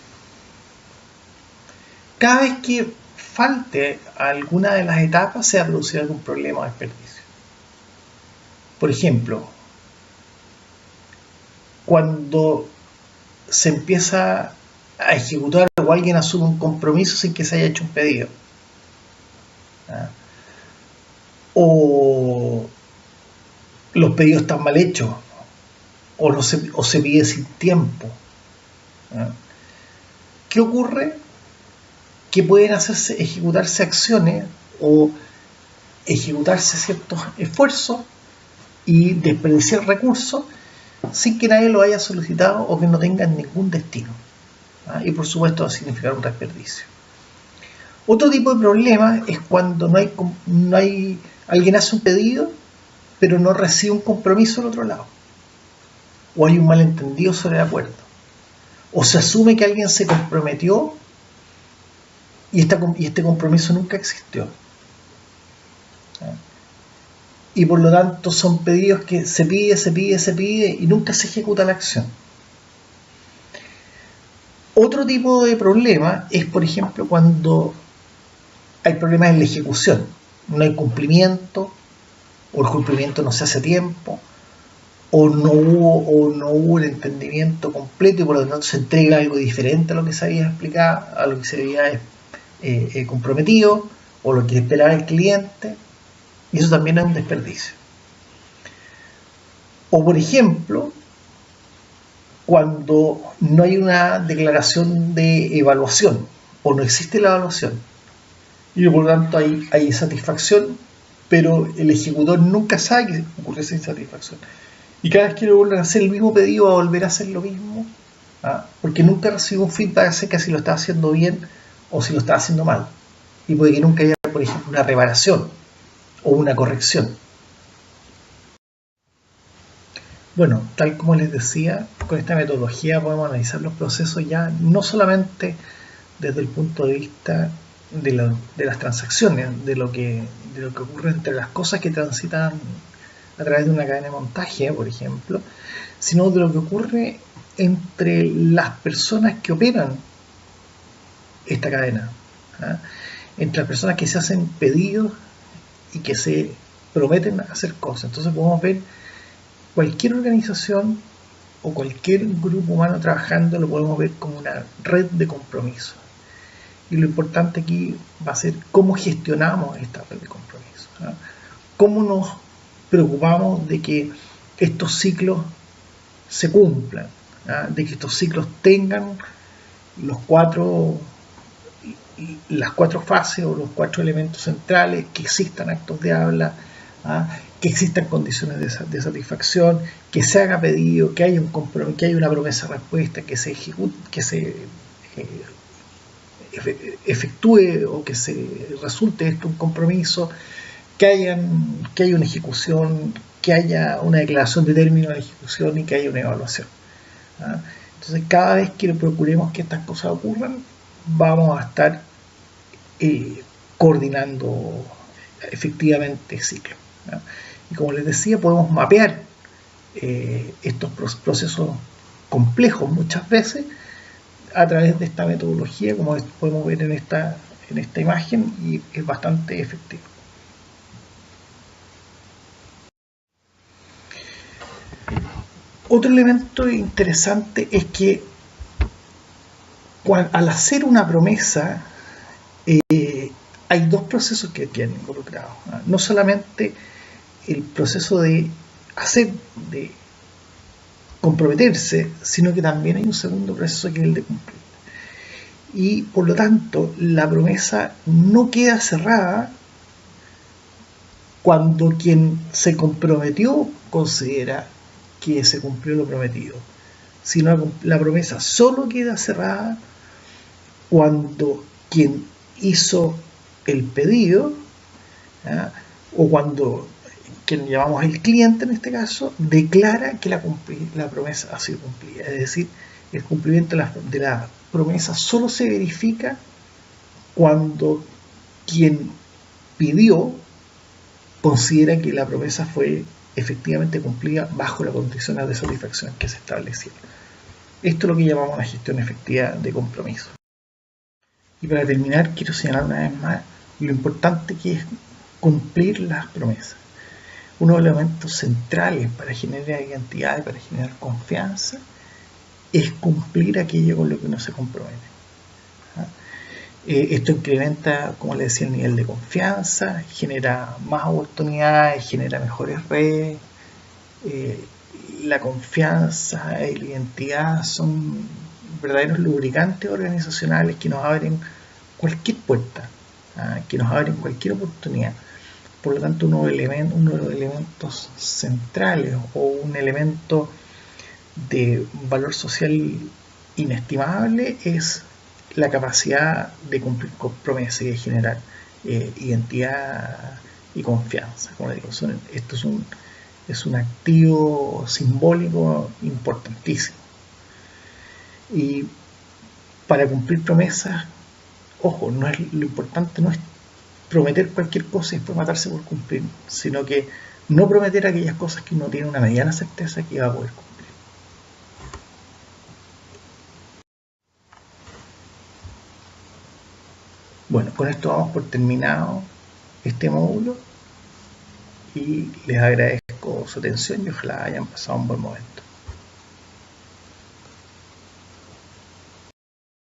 Cada vez que falte alguna de las etapas se va a producir algún problema o desperdicio. Por ejemplo, cuando se empieza a ejecutar o alguien asume un compromiso sin que se haya hecho un pedido, o los pedidos están mal hechos, o se pide sin tiempo. ¿Qué ocurre? Que pueden ejecutarse acciones o ejecutarse ciertos esfuerzos y desperdiciar recursos sin que nadie lo haya solicitado o que no tengan ningún destino. Y por supuesto va a significar un desperdicio. Otro tipo de problema es cuando alguien hace un pedido, pero no recibe un compromiso al otro lado. O hay un malentendido sobre el acuerdo. O se asume que alguien se comprometió y este compromiso nunca existió. Y por lo tanto son pedidos que se pide y nunca se ejecuta la acción. Otro tipo de problema es, por ejemplo, cuando hay problemas en la ejecución. No hay cumplimiento, o el cumplimiento no se hace a tiempo, o no hubo el entendimiento completo y por lo tanto se entrega algo diferente a lo que se había explicado, a lo que se había comprometido, o lo que esperaba el cliente, y eso también es un desperdicio. O por ejemplo, cuando no hay una declaración de evaluación, o no existe la evaluación, y por lo tanto hay insatisfacción, pero el ejecutor nunca sabe que ocurre esa insatisfacción. Y cada vez que le vuelven a hacer el mismo pedido, va a volver a hacer lo mismo, porque nunca recibe un feedback acerca de si lo está haciendo bien o si lo está haciendo mal. Y puede que nunca haya, por ejemplo, una reparación o una corrección. Bueno, tal como les decía, con esta metodología podemos analizar los procesos ya no solamente desde el punto de vista de las transacciones, de lo que ocurre entre las cosas que transitan a través de una cadena de montaje, por ejemplo, sino de lo que ocurre entre las personas que operan esta cadena, entre las personas que se hacen pedidos y que se prometen hacer cosas. Entonces podemos ver cualquier organización o cualquier grupo humano trabajando, lo podemos ver como una red de compromiso. Y lo importante aquí va a ser cómo gestionamos esta red de compromiso, cómo nos preocupamos de que estos ciclos se cumplan, de que estos ciclos tengan las cuatro fases o los 4 elementos centrales, que existan actos de habla, que existan condiciones de satisfacción, que se haga pedido, que haya un compromiso, que haya una promesa de respuesta, que se ejecute, que se efectúe o que se resulte esto un compromiso, que haya una ejecución, que haya una declaración de término de ejecución y que haya una evaluación. Entonces, cada vez que procuremos que estas cosas ocurran, vamos a estar coordinando efectivamente el ciclo. Y como les decía, podemos mapear estos procesos complejos muchas veces a través de esta metodología, como podemos ver en esta imagen, y es bastante efectivo. Otro elemento interesante es que al hacer una promesa hay dos procesos que quedan involucrados. No solamente el proceso de comprometerse, sino que también hay un segundo proceso que es el de cumplir. Y por lo tanto, la promesa no queda cerrada cuando quien se comprometió considera que se cumplió lo prometido, sino la promesa solo queda cerrada cuando quien hizo el pedido, o cuando quien llamamos el cliente en este caso, declara que la promesa ha sido cumplida. Es decir, el cumplimiento de la promesa solo se verifica cuando quien pidió considera que la promesa fue efectivamente cumplida bajo las condiciones de satisfacción que se establecieron. Esto es lo que llamamos una gestión efectiva de compromiso. Y para terminar, quiero señalar una vez más lo importante que es cumplir las promesas. Uno de los elementos centrales para generar identidad y para generar confianza es cumplir aquello con lo que uno se compromete. Esto incrementa, como les decía, el nivel de confianza, genera más oportunidades, genera mejores redes. La confianza y la identidad son verdaderos lubricantes organizacionales que nos abren cualquier puerta, que nos abren cualquier oportunidad. Por lo tanto, uno de los elementos centrales o un elemento de valor social inestimable es la capacidad de cumplir con promesas y de generar identidad y confianza. Como digo, esto es un activo simbólico importantísimo. Y para cumplir promesas, ojo, lo importante no es prometer cualquier cosa y después matarse por cumplir, sino que no prometer aquellas cosas que uno tiene una mediana certeza que va a poder cumplir. Bueno, con esto vamos por terminado este módulo y les agradezco su atención y ojalá hayan pasado un buen momento.